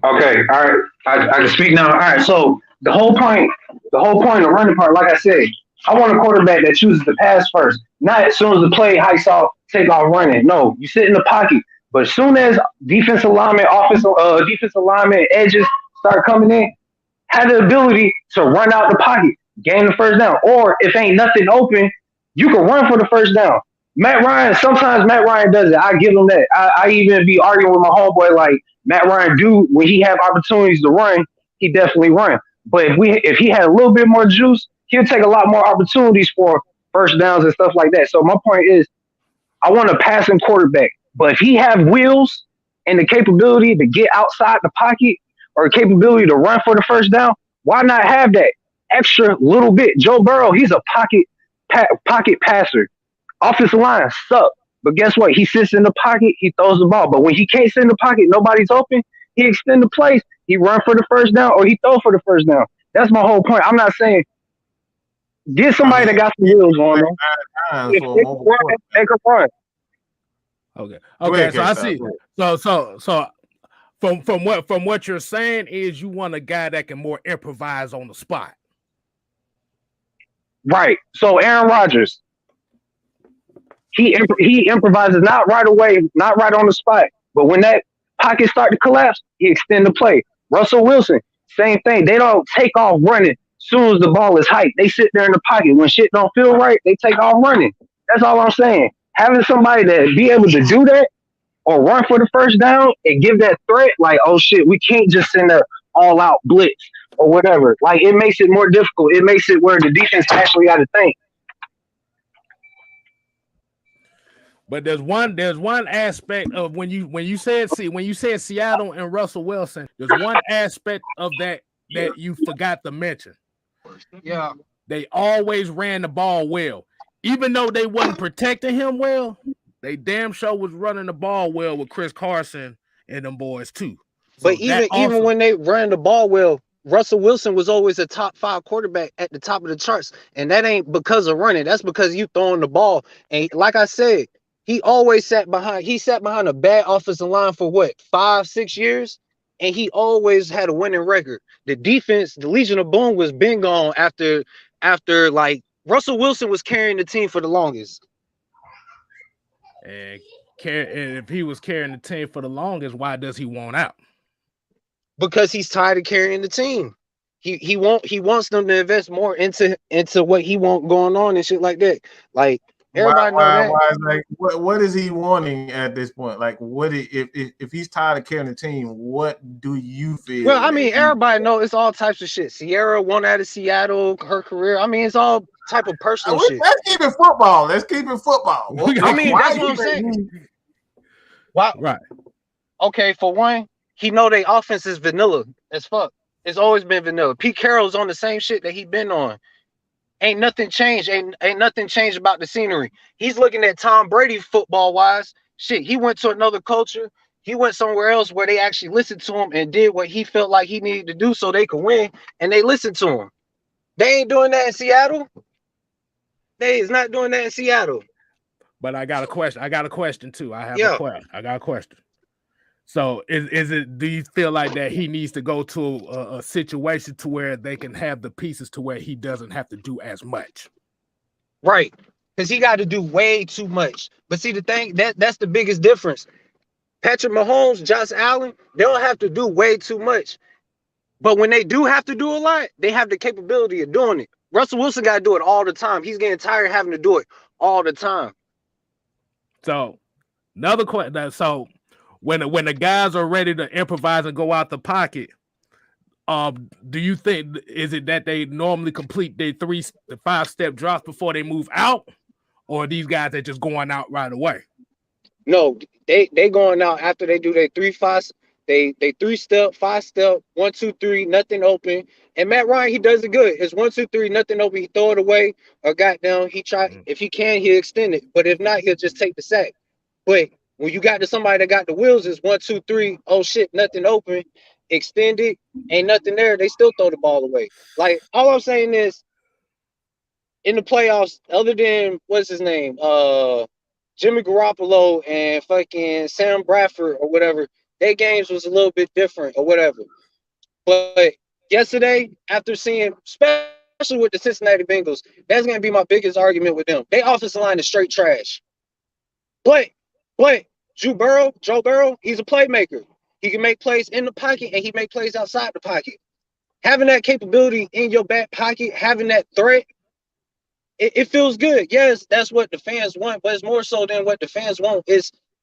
Okay, all right. I can speak now. All right, so the whole point of the running part, like I said, I want a quarterback that chooses to pass first, not as soon as the play hikes off, take off running. No, you sit in the pocket. But as soon as defensive lineman, edges start coming in, have the ability to run out the pocket, gain the first down. Or if ain't nothing open, you can run for the first down. Sometimes Matt Ryan does it. I give him that. I even be arguing with my homeboy like Matt Ryan do when he have opportunities to run, he definitely run. But if he had a little bit more juice, he'll take a lot more opportunities for first downs and stuff like that. So my point is, I want a passing quarterback. But if he have wheels and the capability to get outside the pocket or capability to run for the first down, why not have that extra little bit? Joe Burrow, he's a pocket passer. Offensive line suck. But guess what? He sits in the pocket, he throws the ball. But when he can't sit in the pocket, nobody's open, he extend the plays, he run for the first down or he throw for the first down. That's my whole point. I'm not saying get somebody that got some wheels on them. If they can run. Okay. So I see. So from what you're saying is you want a guy that can more improvise on the spot. Right. So Aaron Rodgers, he improvises not right away, not right on the spot, but when that pocket start to collapse, he extend the play. Russell Wilson, same thing. They don't take off running as soon as the ball is hyped. They sit there in the pocket. When shit don't feel right, they take off running. That's all I'm saying. Having somebody that be able to do that or run for the first down and give that threat, like, oh shit, we can't just send a all out blitz or whatever. Like, it makes it more difficult. It makes it where the defense actually got to think. But there's one aspect of when you said Seattle and Russell Wilson, there's one aspect of that you forgot to mention. Yeah. They always ran the ball well. Even though they wasn't protecting him well, they damn sure was running the ball well with Chris Carson and them boys too. So but even when they ran the ball well, Russell Wilson was always a top 5 quarterback at the top of the charts. And that ain't because of running. That's because you throwing the ball. And like I said, he always sat behind a bad offensive line for what, 5-6 years? and he always had a winning record. The defense, the Legion of Boom, was been gone after like Russell Wilson was carrying the team for the longest. And if he was carrying the team for the longest, why does he want out? Because he's tired of carrying the team. He wants them to invest more into what he want going on and shit like that. Like everybody know that. Why is like what is he wanting at this point? Like what if he's tired of carrying the team, what do you feel? Well, I mean, everybody know it's all types of shit. Sierra won out of Seattle, her career. I mean, it's all type of personal shit. Let's keep it football. Let's keep it football. I mean, that's what I'm saying. Wow. Right. Okay, for one, he know their offense is vanilla as fuck. It's always been vanilla. Pete Carroll's on the same shit that he been on. Ain't nothing changed. Ain't nothing changed about the scenery. He's looking at Tom Brady football wise. Shit, he went to another culture. He went somewhere else where they actually listened to him and did what he felt like he needed to do so they could win, and they listened to him. They ain't doing that in Seattle. They is not doing that in Seattle. But I got a question. I got a question too. I got a question. So is it? Do you feel like that he needs to go to a situation to where they can have the pieces to where he doesn't have to do as much? Right, because he got to do way too much. But see, the thing that's the biggest difference. Patrick Mahomes, Josh Allen, they don't have to do way too much. But when they do have to do a lot, they have the capability of doing it. Russell Wilson got to do it all the time. He's getting tired of having to do it all the time. So another question. So when the guys are ready to improvise and go out the pocket, do you think is it that they normally complete their 3 to 5 step drops before they move out, or are these guys that just going out right away? No, they going out after they do their 3-5. They 3-step, 5-step, 1, 2, 3, nothing open. And Matt Ryan, he does it good. It's 1, 2, 3, nothing open. He throw it away or got down. He try if he can, he'll extend it. But if not, he'll just take the sack. But when you got to somebody that got the wheels, it's 1, 2, 3. Oh shit, nothing open. Extend it, ain't nothing there. They still throw the ball away. Like all I'm saying is, in the playoffs, other than what's his name, Jimmy Garoppolo and fucking Sam Bradford or whatever, their games was a little bit different or whatever. But yesterday, after seeing, especially with the Cincinnati Bengals, that's gonna be my biggest argument with them. Their offensive line is straight trash. But Joe Burrow, he's a playmaker. He can make plays in the pocket and he make plays outside the pocket. Having that capability in your back pocket, having that threat, it feels good. Yes, that's what the fans want, but it's more so than what the fans want.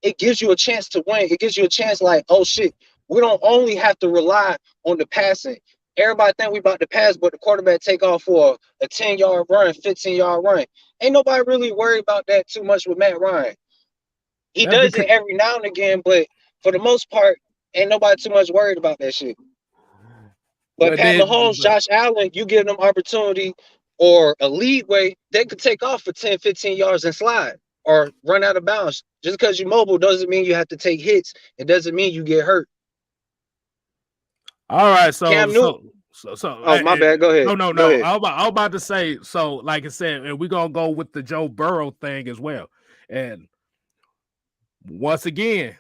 It gives you a chance to win. It gives you a chance like, oh shit, we don't only have to rely on the passing. Everybody think we about to pass, but the quarterback take off for a 10-yard run, 15-yard run. Ain't nobody really worried about that too much with Matt Ryan. He does it every now and again, but for the most part, ain't nobody too much worried about that shit. But Pat Mahomes, Josh Allen, you give them opportunity or a lead way, they could take off for 10, 15 yards and slide or run out of bounds. Just because you're mobile doesn't mean you have to take hits. It doesn't mean you get hurt. All right, so oh, my bad. Go ahead. No. Go ahead. I was about to say, so like I said, and we're gonna go with the Joe Burrow thing as well. And once again,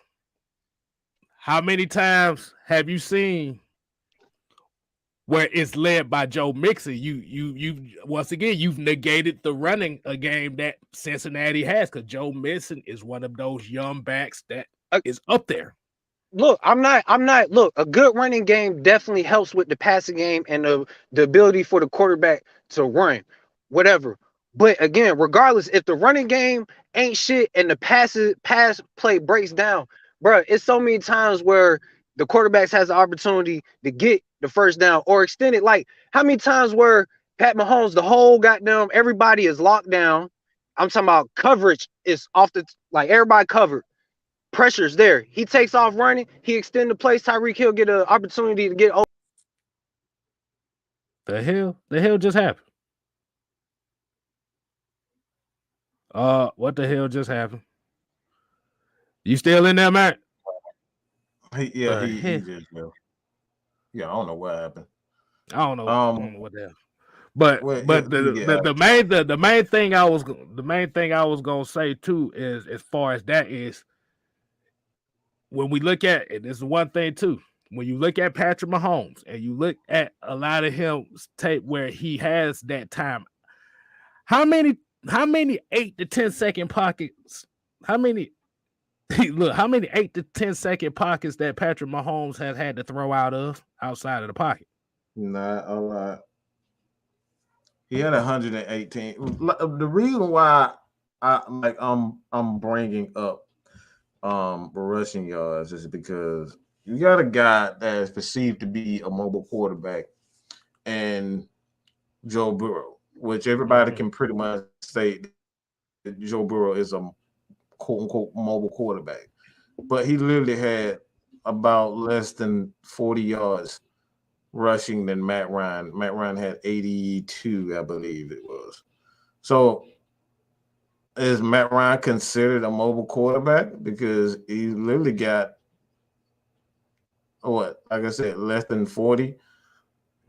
how many times have you seen where it's led by Joe Mixon? You once again, you've negated the running a game that Cincinnati has, because Joe Mixon is one of those young backs that is up there. Look, I'm not. Look, a good running game definitely helps with the passing game and the ability for the quarterback to run, whatever. But again, regardless, if the running game ain't shit and the pass play breaks down, bro, it's so many times where the quarterbacks has the opportunity to get the first down or extend it. Like how many times where Pat Mahomes, the whole goddamn everybody is locked down. I'm talking about coverage is off the like everybody covered. Pressure's there. He takes off running. He extend the plays. Tyreek Hill get an opportunity to get over. The hell just happened? What the hell just happened? You still in there, Matt? He just left. Yeah, I don't know what happened. I don't know what the hell. But the main thing I was gonna say too is, as far as that is, when we look at it, this is one thing too. when you look at Patrick Mahomes and you look at a lot of him tape where he has that time, how many 8 to 10 second pockets? How many 8 to 10 second pockets that Patrick Mahomes has had to throw out of outside of the pocket? Not a lot. He had 118. The reason why I'm bringing up rushing yards is because you got a guy that is perceived to be a mobile quarterback, and Joe Burrow, which everybody can pretty much say that Joe Burrow is a quote unquote mobile quarterback, but he literally had about less than 40 yards rushing than Matt Ryan. Matt Ryan had 82, I believe it was. So is Matt Ryan considered a mobile quarterback? Because he literally got what, like I said, less than 40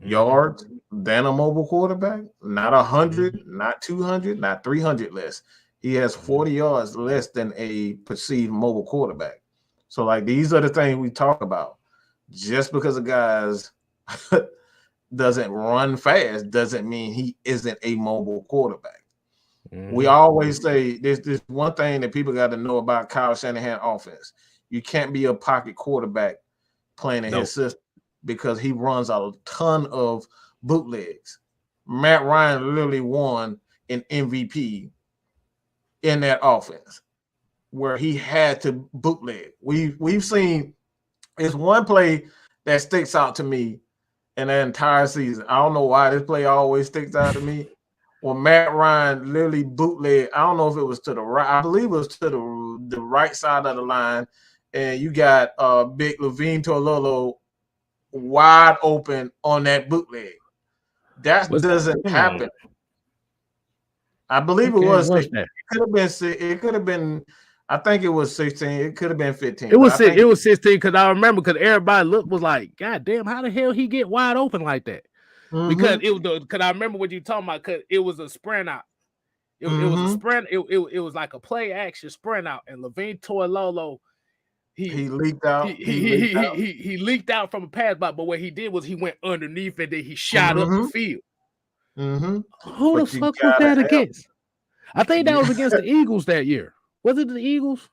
yards than a mobile quarterback. Not 100, not 200, not 300 less. He has 40 yards less than a perceived mobile quarterback. So, like, these are the things we talk about. Just because a guy's doesn't run fast doesn't mean he isn't a mobile quarterback. We always say this one thing that people got to know about Kyle Shanahan offense. You can't be a pocket quarterback playing in his system because he runs a ton of bootlegs. Matt Ryan literally won an MVP in that offense where he had to bootleg. We've seen it's one play that sticks out to me in the entire season. I don't know why this play always sticks out to me. When Matt Ryan literally bootleg, I don't know if it was to the right, I believe it was to the right side of the line, and you got Big Levine Toilolo wide open on that bootleg. That doesn't happen. I believe it was. It could have been. It could have been. I think it was 16. It could have been 15. It was 16 because I remember because everybody was like, God damn, how the hell he get wide open like that? Because it was because I remember what you talking about because it was a sprint out. It was a sprint. It was like a play action sprint out, and Levine Toilolo he leaked out. He leaked out from a pass block, but what he did was he went underneath and then he shot up the field. Who the fuck was that against? I think that was against the Eagles that year. Was it the Eagles?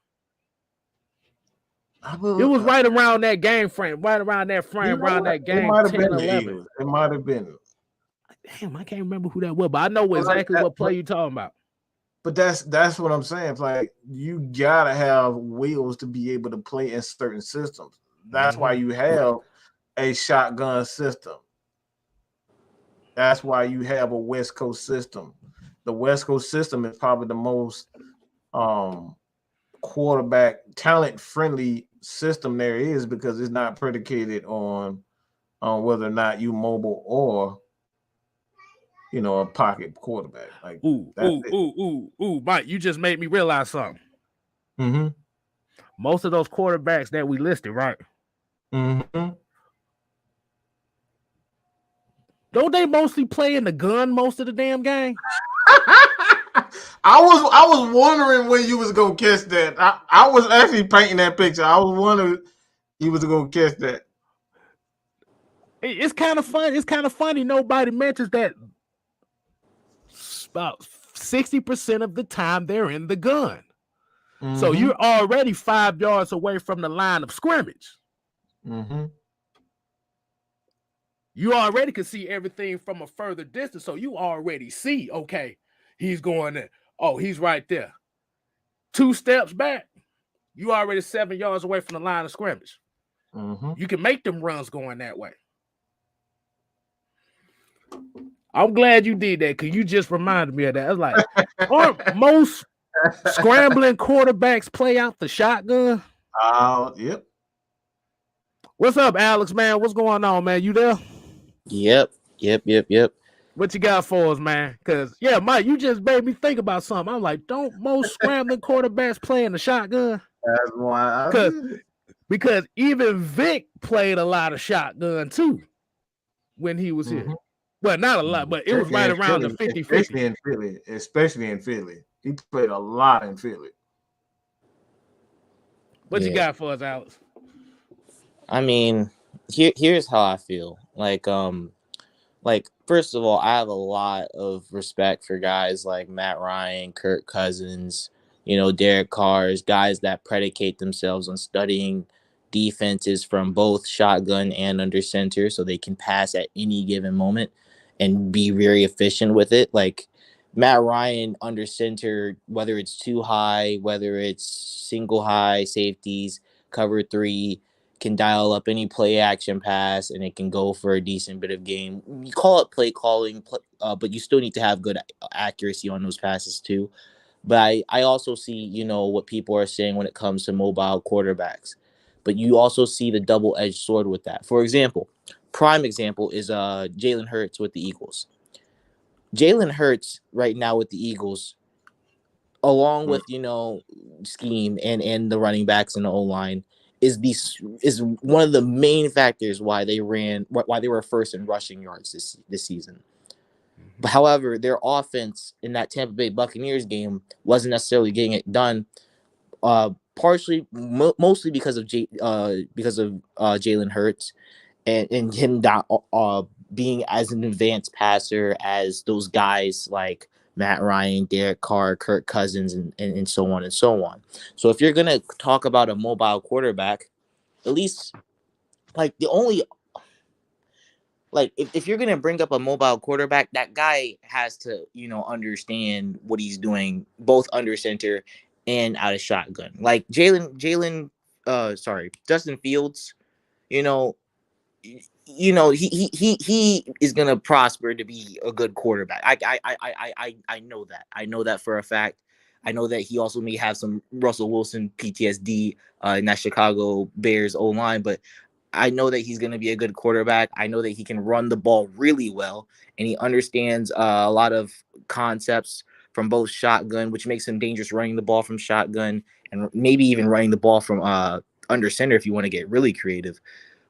It was right around that game frame, around that game. It might have been the Eagles. It might have been. Damn, I can't remember who that was, but I know exactly what play you're talking about. But that's what I'm saying. It's like you gotta have wheels to be able to play in certain systems. That's why you have a shotgun system. That's why you have a West Coast system. The West Coast system is probably the most quarterback talent friendly system there is because it's not predicated on whether or not you mobile or a pocket quarterback. Like Mike, you just made me realize something. Most of those quarterbacks that we listed, right? Don't they mostly play in the gun most of the damn game? I was wondering when you was gonna catch that. I was actually painting that picture. I was wondering you was gonna catch that. It's kind of fun. It's kind of funny. Nobody mentions that about 60% of the time they're in the gun. So you're already 5 yards away from the line of scrimmage. You already can see everything from a further distance. So you already see, okay, he's going there. Oh, he's right there. 2 steps back, you already 7 yards away from the line of scrimmage. You can make them runs going that way. I'm glad you did that because you just reminded me of that. I was like, aren't most scrambling quarterbacks play out the shotgun? Yep. What's up, Alex, man? What's going on, man? You there? Yep. What you got for us, man? Because, Mike, you just made me think about something. I'm like, don't most scrambling quarterbacks play in the shotgun? That's why because even Vic played a lot of shotgun, too, when he was here. Well, not a lot, but it was right around the 50-50. Especially in Philly. He played a lot in Philly. What you got for us, Alex? I mean, here's how I feel. Like first of all, I have a lot of respect for guys like Matt Ryan, Kirk Cousins, Derek Carr's, guys that predicate themselves on studying defenses from both shotgun and under center so they can pass at any given moment and be very efficient with it. Like Matt Ryan under center, whether it's too high, whether it's single high safeties, cover three, can dial up any play action pass and it can go for a decent bit of game. You call it play calling, but you still need to have good accuracy on those passes too. But I also see, what people are saying when it comes to mobile quarterbacks. But you also see the double-edged sword with that. For example, prime example is Jalen Hurts with the Eagles. Jalen Hurts right now with the Eagles, along with scheme and the running backs and the O line, is one of the main factors why they were first in rushing yards this season. But however, their offense in that Tampa Bay Buccaneers game wasn't necessarily getting it done. Mostly because of Jalen Hurts and him being as an advanced passer as those guys like Matt Ryan, Derek Carr, Kirk Cousins, and so on and so on. So if you're gonna talk about a mobile quarterback, at least like the only like if you're gonna bring up a mobile quarterback, that guy has to understand what he's doing both under center and out of shotgun. Like Justin Fields, you know, he is gonna prosper to be a good quarterback. I know that. I know that for a fact. I know that he also may have some Russell Wilson PTSD in that Chicago Bears O line, but I know that he's going to be a good quarterback. I know that he can run the ball really well, and he understands a lot of concepts from both shotgun, which makes him dangerous running the ball from shotgun, and maybe even running the ball from under center if you want to get really creative.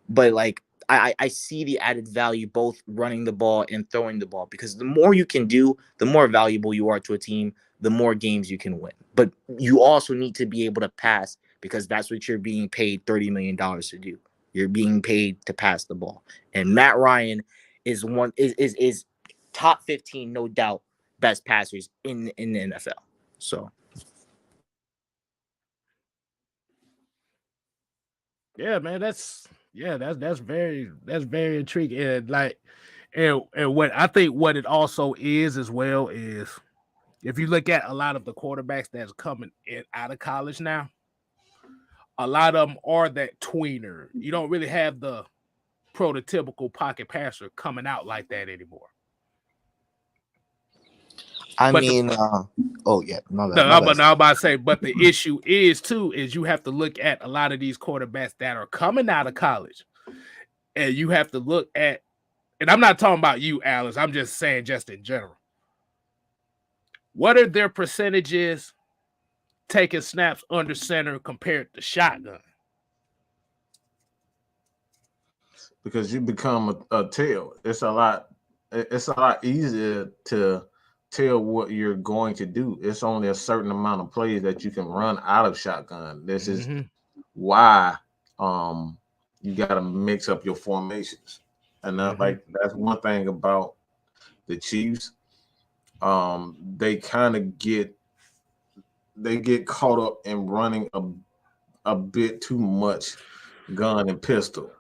But like I see the added value both running the ball and throwing the ball, because the more you can do, the more valuable you are to a team, the more games you can win. But you also need to be able to pass, because that's what you're being paid $30 million to do. You're being paid to pass the ball. And Matt Ryan is top 15, no doubt, best passers in the NFL. So Yeah, man, that's very intriguing. And like and what I think what it also is as well is, if you look at a lot of the quarterbacks that's coming in out of college now, a lot of them are that tweener. You don't really have the prototypical pocket passer coming out like that anymore. I But mean, oh yeah, my no, bad. but I'm about to say, but the issue is you have to look at a lot of these quarterbacks that are coming out of college, and you have to look at, and I'm not talking about you, Alice. I'm just saying, just in general, what are their percentages taking snaps under center compared to shotgun? Because you become a tail. It's a lot easier to tell what you're going to do. It's only a certain amount of plays that you can run out of shotgun. This is why you got to mix up your formations. And that's one thing about the Chiefs. They kind of get caught up in running a bit too much gun and pistol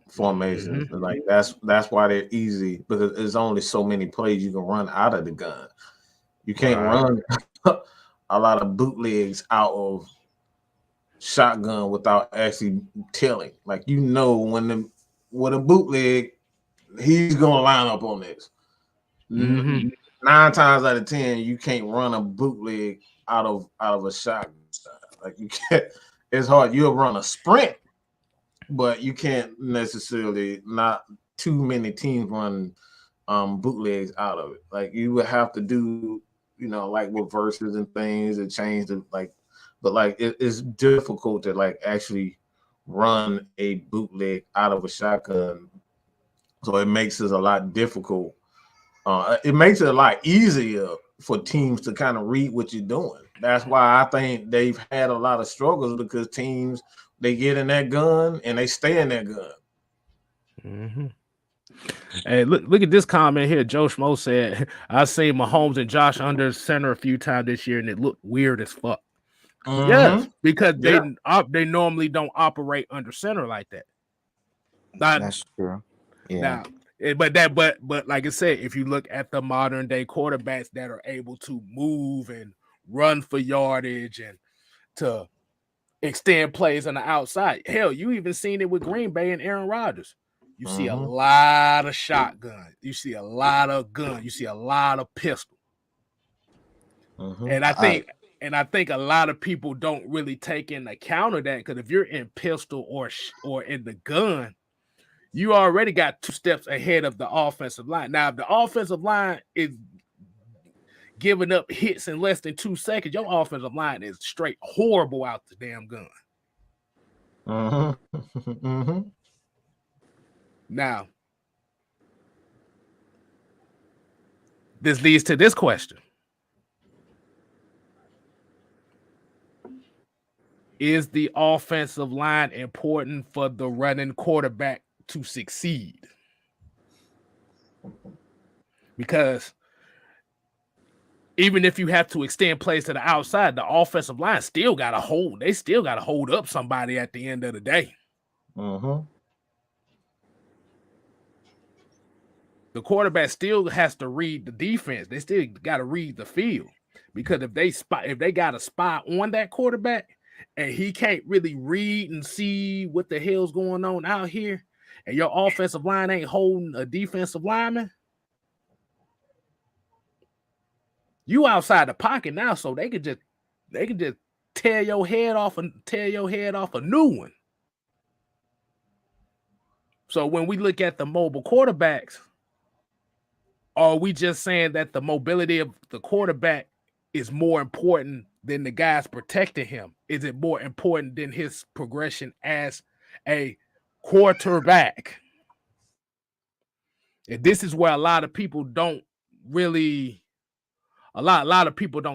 formations. Like that's why they're easy, because there's only so many plays you can run out of the gun. You can't run a lot of bootlegs out of shotgun without actually telling. Like, with a bootleg, he's gonna line up on this. 9 times out of 10, you can't run a bootleg out of a shotgun. Like, you can't. It's hard. You'll run a sprint, but you can't necessarily. Not too many teams run bootlegs out of it. Like, you would have to do, like reverses and things and change the but like it's difficult to like actually run a bootleg out of a shotgun. So it makes it a lot difficult. It makes it a lot easier for teams to kind of read what you're doing. That's why I think they've had a lot of struggles, because teams they get in that gun and they stay in that gun. Mm-hmm. Hey, look at this comment here. Joe Schmo said, "I seen Mahomes and Josh under center a few times this year, and it looked weird as fuck." Mm-hmm. Yes, because Yeah. they normally don't operate under center like that. That's true. Yeah. Now, but like I said, if you look at the modern day quarterbacks that are able to move and run for yardage and to extend plays on the outside, hell, you even seen it with Green Bay and Aaron Rodgers. You see a lot of shotgun. You see a lot of gun. You see a lot of pistol. And I think a lot of people don't really take into account of that, because if you're in pistol or in the gun, you already got 2 steps ahead of the offensive line. Now, if the offensive line is giving up hits in less than 2 seconds, your offensive line is straight horrible out the damn gun. Now, this leads to this question. Is the offensive line important for the running quarterback to succeed? Because even if you have to extend plays to the outside, the offensive line still got to hold. They still got to hold up somebody at the end of the day. Mm-hmm. The quarterback still has to read the defense. They still got to read the field, because if they got a spy on that quarterback and he can't really read and see what the hell's going on out here, and your offensive line ain't holding a defensive lineman, you outside the pocket now, so they could just tear your head off a new one. So when we look at the mobile quarterbacks, are we just saying that the mobility of the quarterback is more important than the guys protecting him? Is it more important than his progression as a quarterback? And this is where a lot of people don't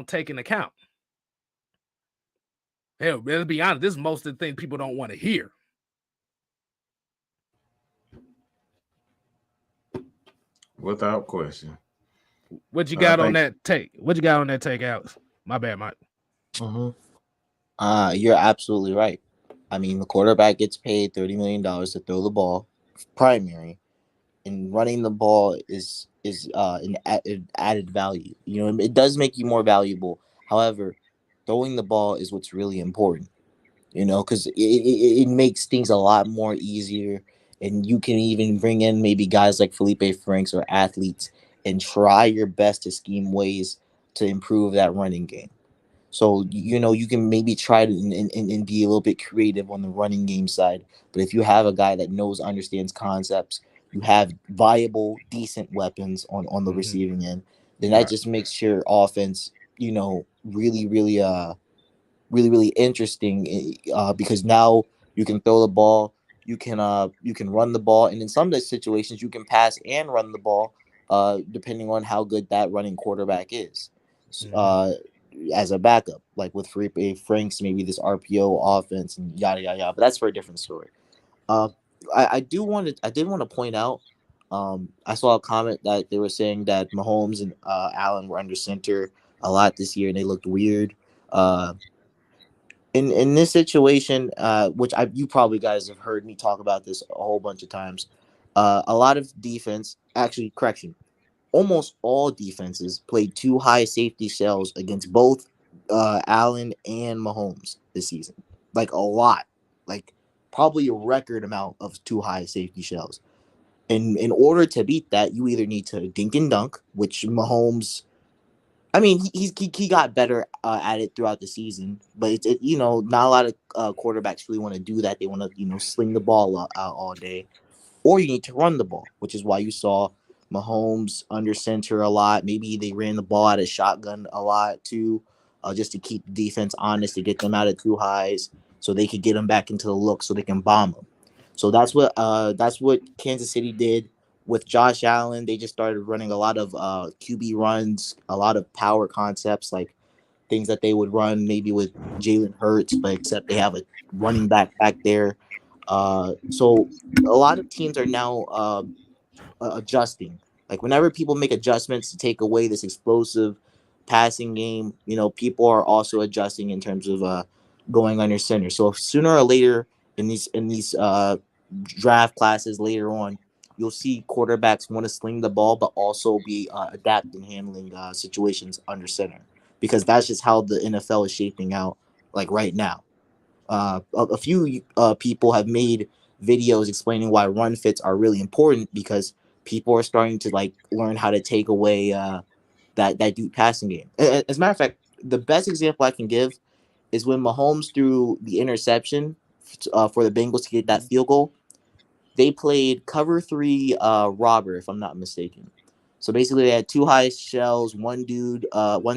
take into account. Hell, let's be honest, this is most of the things people don't want to hear. Without question. What you got on that take? What you got on that take, Alex? My bad, Mike. You're absolutely right. I mean, the quarterback gets paid $30 million to throw the ball, primary, and running the ball is an added value. You know, it does make you more valuable. However, throwing the ball is what's really important. You know, because it makes things a lot more easier, and you can even bring in maybe guys like Felipe Franks or athletes and try your best to scheme ways to improve that running game. So, you know, you can maybe try to and be a little bit creative on the running game side. But if you have a guy that understands concepts, you have viable, decent weapons on the receiving end, then that just makes your offense, you know, really interesting, because now you can throw the ball, you can run the ball, and in some of the situations you can pass and run the ball, depending on how good that running quarterback is. As a backup, like with Felipe Franks, maybe this RPO offense and yada yada yada. But that's for a different story. I did want to point out. I saw a comment that they were saying that Mahomes and Allen were under center a lot this year, and they looked weird. In this situation, which you probably guys have heard me talk about this a whole bunch of times, a lot of defense, actually, correction, almost all defenses played 2 high safety shells against both Allen and Mahomes this season. Like a lot, like probably a record amount of 2 high safety shells. And in order to beat that, you either need to dink and dunk, which Mahomes, I mean, he got better at it throughout the season, but it's you know, not a lot of quarterbacks really want to do that. They want to, you know, sling the ball out all day, or you need to run the ball, which is why you saw Mahomes under center a lot. Maybe they ran the ball out of shotgun a lot too, just to keep the defense honest, to get them out of 2 highs, so they could get them back into the look, so they can bomb them. So that's what Kansas City did with Josh Allen. They just started running a lot of QB runs, a lot of power concepts, like things that they would run maybe with Jalen Hurts, but except they have a running back there. So a lot of teams are now adjusting. Like whenever people make adjustments to take away this explosive passing game, people are also adjusting in terms of going under center. So sooner or later in these draft classes later on, you'll see quarterbacks want to sling the ball, but also be adept in handling situations under center, because that's just how the NFL is shaping out like right now. A few people have made videos explaining why run fits are really important, because people are starting to like learn how to take away that deep passing game. As a matter of fact, the best example I can give is when Mahomes threw the interception for the Bengals to get that field goal. They played cover 3 robber, if I'm not mistaken. So basically, they had 2 high shells, one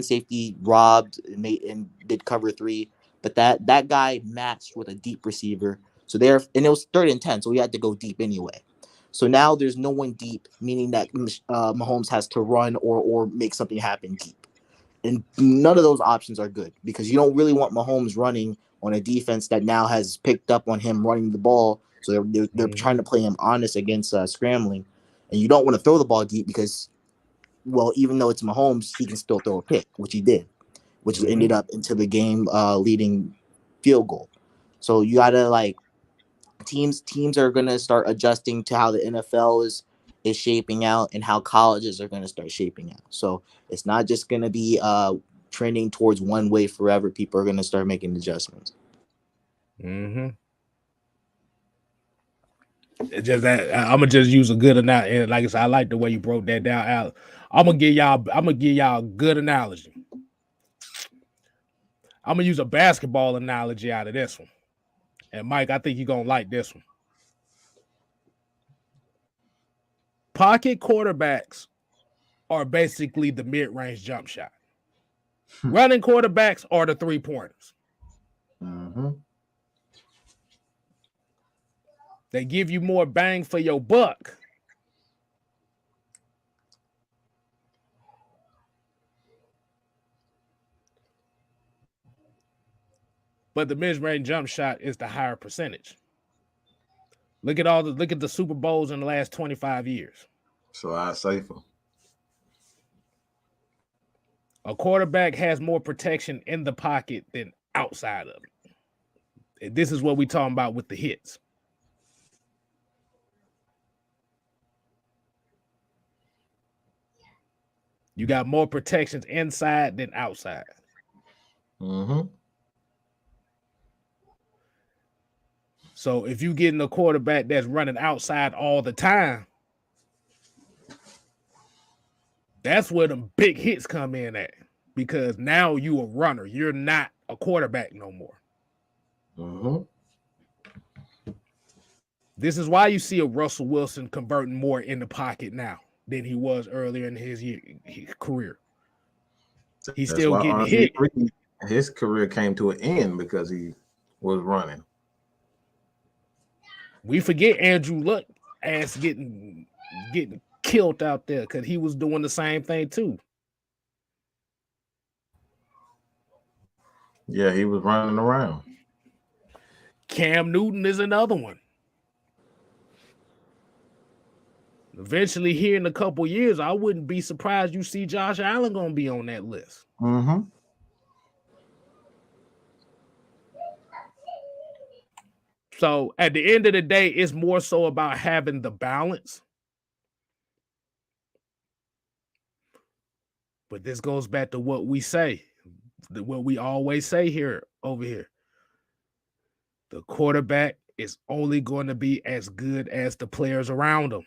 safety robbed and did cover 3, but that guy matched with a deep receiver. So and it was 3rd and 10, so he had to go deep anyway. So now there's no one deep, meaning that Mahomes has to run or make something happen deep. And none of those options are good, because you don't really want Mahomes running on a defense that now has picked up on him running the ball. So they're trying to play him honest against scrambling. And you don't want to throw the ball deep because, well, even though it's Mahomes, he can still throw a pick, which he did, which ended up into the game leading field goal. So you got to teams are going to start adjusting to how the NFL is shaping out and how colleges are going to start shaping out. So it's not just going to be trending towards one way forever. People are going to start making adjustments. It's just that I'm gonna just use a good analogy. Like I said, I like the way you broke that down, Al. I'm gonna give y'all a good analogy. I'm gonna use a basketball analogy out of this one. And Mike, I think you're gonna like this one. Pocket quarterbacks are basically the mid-range jump shot. Running quarterbacks are the 3-pointers. They give you more bang for your buck. But the mid-range jump shot is the higher percentage. Look at the Super Bowls in the last 25 years. So I safer. A quarterback has more protection in the pocket than outside of it. This is what we're talking about with the hits. You got more protections inside than outside. So if you getting a quarterback that's running outside all the time, that's where the big hits come in at, because now you a runner. You're not a quarterback no more. This is why you see a Russell Wilson converting more in the pocket now than he was earlier in his career. He's still getting hit. His career came to an end because he was running. We forget Andrew Luck ass getting killed out there because he was doing the same thing too. Yeah, he was running around. Cam Newton is another one. Eventually, here in a couple years, I wouldn't be surprised you see Josh Allen gonna be on that list. So at the end of the day, it's more so about having the balance. But this goes back to what we say, what we always say over here. The quarterback is only going to be as good as the players around him.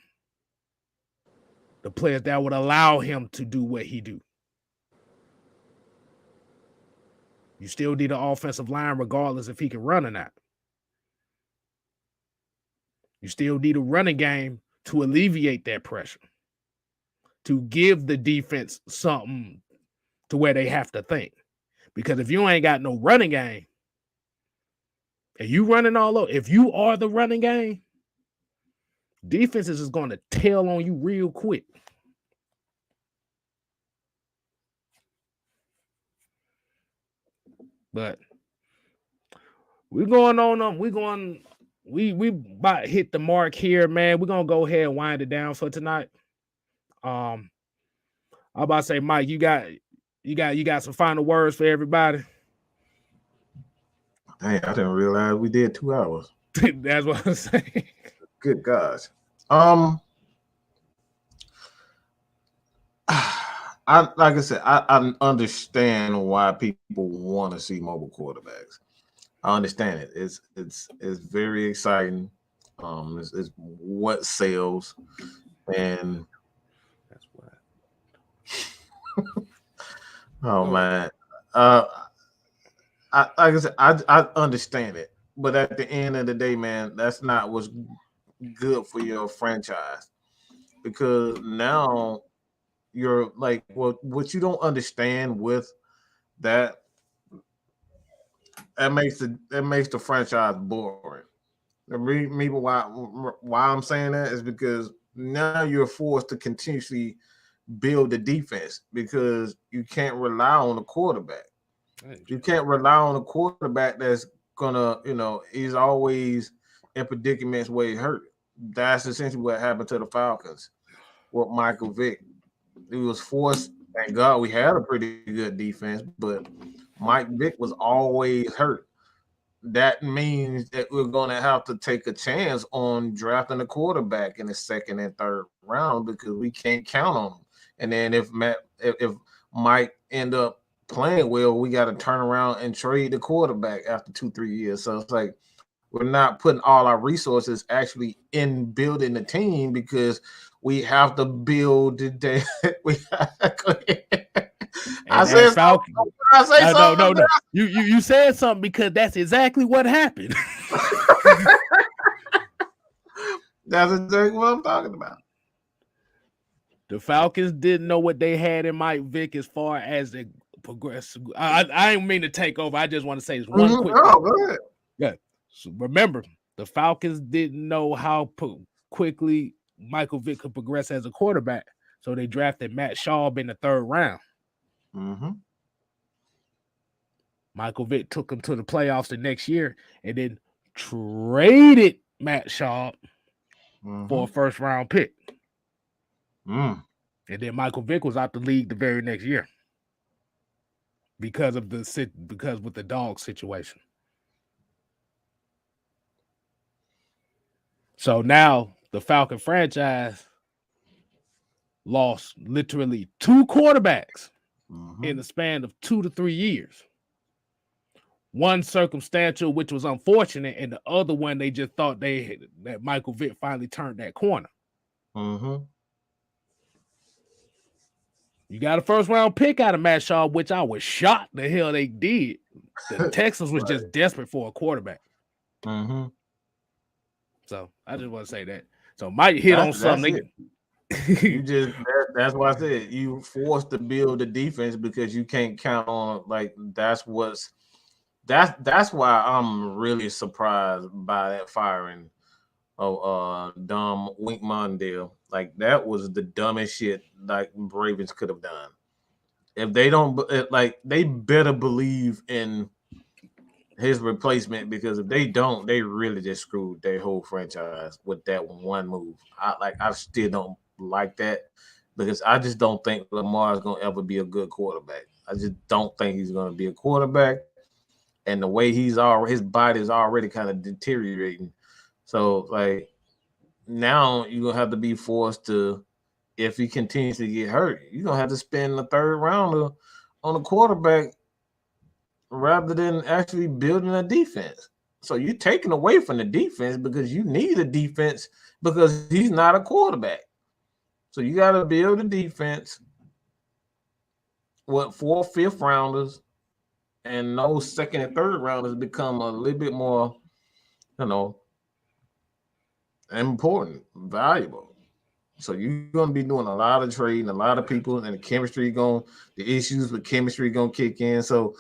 The players that would allow him to do what he do. You still need an offensive line regardless if he can run or not. You still need a running game to alleviate that pressure, to give the defense something to where they have to think. Because if you ain't got no running game, and you running all over, if you are the running game, defenses is going to tail on you real quick. But we're going on. We about to hit the mark here, man. We're gonna go ahead and wind it down for tonight. I'm about to say, Mike, you got some final words for everybody. Dang, I didn't realize we did 2 hours. That's what I'm saying. Good gosh. Like I said, I understand why people want to see mobile quarterbacks. I understand it. It's very exciting. It's what sells, and That's what. oh man, like I said, I understand it, but at the end of the day, man, that's not what's good for your franchise, because now you're like, what you don't understand with that makes the franchise boring. The reason why I'm saying that is because now you're forced to continuously build the defense because you can't rely on the quarterback. You can't rely on a quarterback that's gonna, he's always in predicaments where he hurt. That's essentially what happened to the Falcons with Michael Vick. He was forced. Thank God we had a pretty good defense, but Mike Vick was always hurt. That means that we're going to have to take a chance on drafting a quarterback in the second and third round because we can't count on him. And then if Mike end up playing well, we got to turn around and trade the quarterback after 2-3 years. So it's like we're not putting all our resources actually in building the team because we have to build the day. I said Falcon. I say something. No. You said something because that's exactly what happened. That's exactly what I'm talking about. The Falcons didn't know what they had in Mike Vick as far as the progress. I didn't mean to take over. I just want to say this one quick thing. Go ahead. Yeah. So remember, the Falcons didn't know how quickly Michael Vick could progress as a quarterback, so they drafted Matt Schaub in the third round. Mm-hmm. Michael Vick took him to the playoffs the next year and then traded Matt Schaub for a first round pick. And then Michael Vick was out the league the very next year because with the dog situation. So now the Falcon franchise lost literally 2 quarterbacks in the span of 2 to 3 years. One circumstantial, which was unfortunate, and the other one they just thought that Michael Vick finally turned that corner. You got a first round pick out of Matt Schaub, which I was shocked the hell they did. The Texans was just desperate for a quarterback. So I just want to say that. So Mike hit on something. That's why I said you forced to build the defense because you can't count on that's why I'm really surprised by that firing of Dom Winkmondale. Like that was the dumbest shit Ravens could have done. If they don't they better believe in his replacement because if they don't, they really just screwed their whole franchise with that one move. I still don't like that because I just don't think Lamar is going to ever be a good quarterback. I just don't think he's going to be a quarterback, and the way his body is already kind of deteriorating. So now you're gonna have to be forced to, if he continues to get hurt, you're gonna have to spend the third rounder on a quarterback rather than actually building a defense. So you're taking away from the defense because you need a defense because he's not a quarterback. So you got to build a defense with 4 5th rounders, and those second and third rounders become a little bit more, important, valuable. So you're going to be doing a lot of trading, a lot of people, and the issues with chemistry going to kick in. So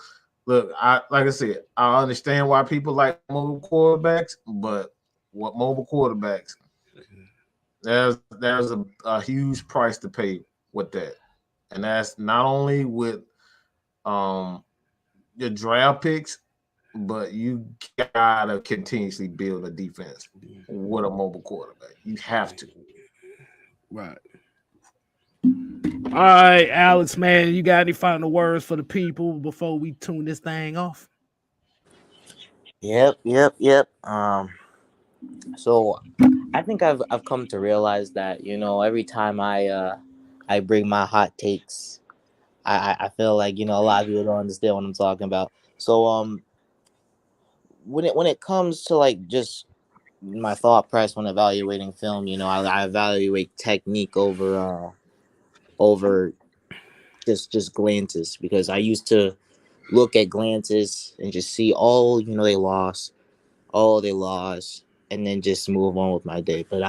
look, like I said, I understand why people like mobile quarterbacks, but what mobile quarterbacks, there's a huge price to pay with that. And that's not only with your draft picks, but you gotta continuously build a defense with a mobile quarterback. You have to. Right. All right, Alex, man, you got any final words for the people before we tune this thing off? Yep. So I think I've come to realize that, every time I bring my hot takes, I feel like, a lot of people don't understand what I'm talking about. So when it comes to like just my thought process when evaluating film, I evaluate technique over just glances, because I used to look at glances and just see, oh, they lost, and then just move on with my day. But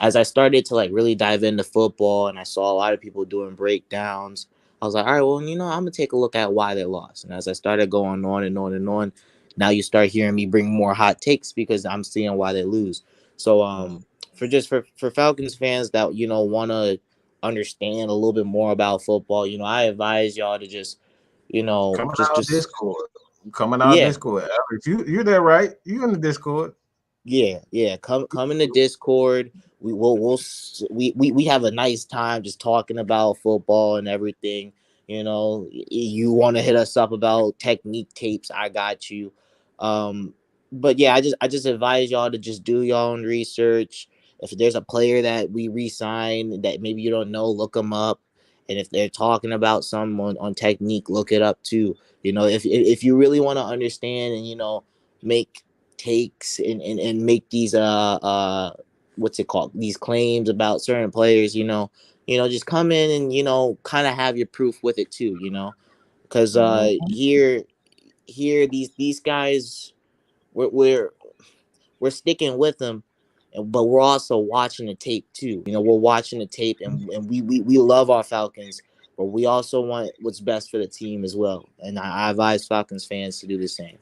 as I started to like really dive into football and I saw a lot of people doing breakdowns, I was like, all right, well, I'm gonna take a look at why they lost. And as I started going on and on and on, now you start hearing me bring more hot takes because I'm seeing why they lose. So for Falcons fans that want to understand a little bit more about football, I advise y'all to just Coming out just Discord. Coming out yeah. Discord. Alex, you're there, right? You in the Discord. Yeah. Come in the Discord. We have a nice time just talking about football and everything. You want to hit us up about technique tapes, I got you. But yeah, I just advise y'all to just do your own research. If there's a player that we re-sign that maybe you don't know, look them up. And if they're talking about someone on technique, look it up too. If you really want to understand and make takes and make these what's it called, these claims about certain players, just come in and kind of have your proof with it too, because here these guys, we're sticking with them, but we're also watching the tape too. We're watching the tape, and we love our Falcons, but we also want what's best for the team as well, and I advise Falcons fans to do the same.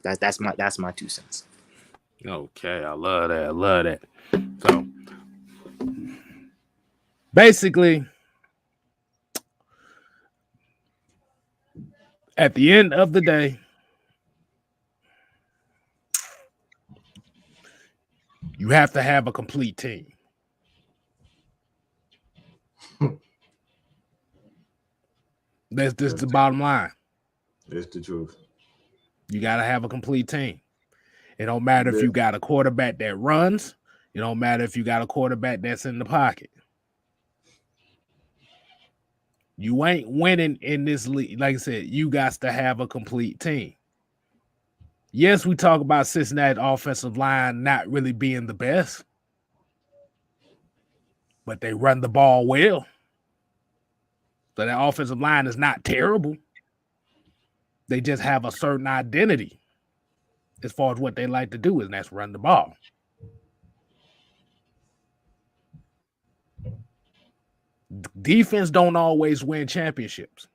That's my 2 cents. Okay, I love that. I love that. So basically, at the end of the day, you have to have a complete team. That's the bottom line. That's the truth. You got to have a complete team. It don't matter if you got a quarterback that runs. It don't matter if you got a quarterback that's in the pocket. You ain't winning in this league. Like I said, you got to have a complete team. Yes, we talk about Cincinnati offensive line not really being the best, but they run the ball well. So that offensive line is not terrible. They just have a certain identity as far as what they like to do, and that's run the ball. Defense don't always win championships.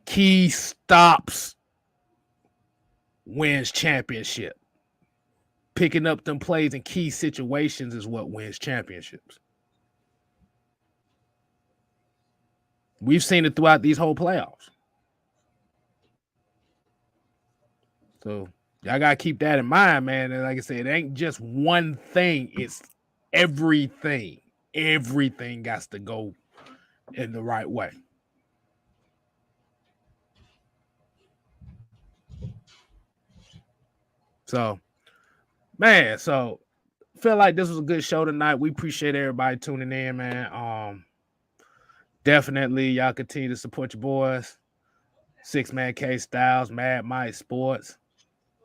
Key stops wins championship. Picking up them plays in key situations is what wins championships. We've seen it throughout these whole playoffs. So y'all got to keep that in mind, man. And like I said, it ain't just one thing. It's everything. Everything got to go in the right way. So, man, feel like this was a good show tonight. We appreciate everybody tuning in, man. Definitely, y'all continue to support your boys. 6-Man K Styles, Mad Mike Sports,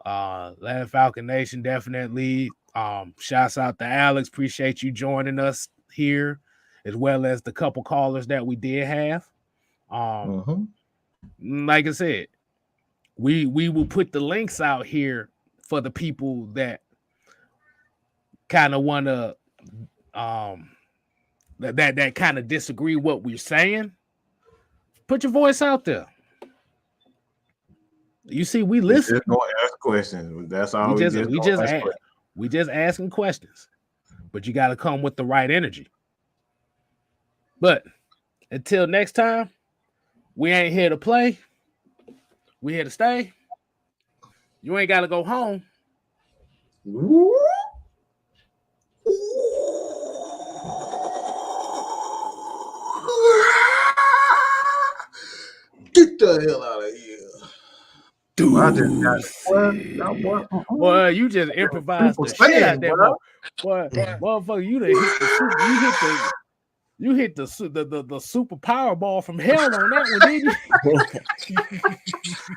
Land Falcon Nation, definitely. Shouts out to Alex. Appreciate you joining us here, as well as the couple callers that we did have. Like I said, we will put the links out here for the people that kind of want to that kind of disagree what we're saying. Put your voice out there. You see, we listen. Just gonna ask questions. That's all. We just asking questions, but you got to come with the right energy. But Until next time, we ain't here to play. We here to stay. You ain't got to go home. Get the hell out of here. Boy, you just improvised the shit out there, boy. Motherfucker, you hit the super powerball from hell on that one, didn't you?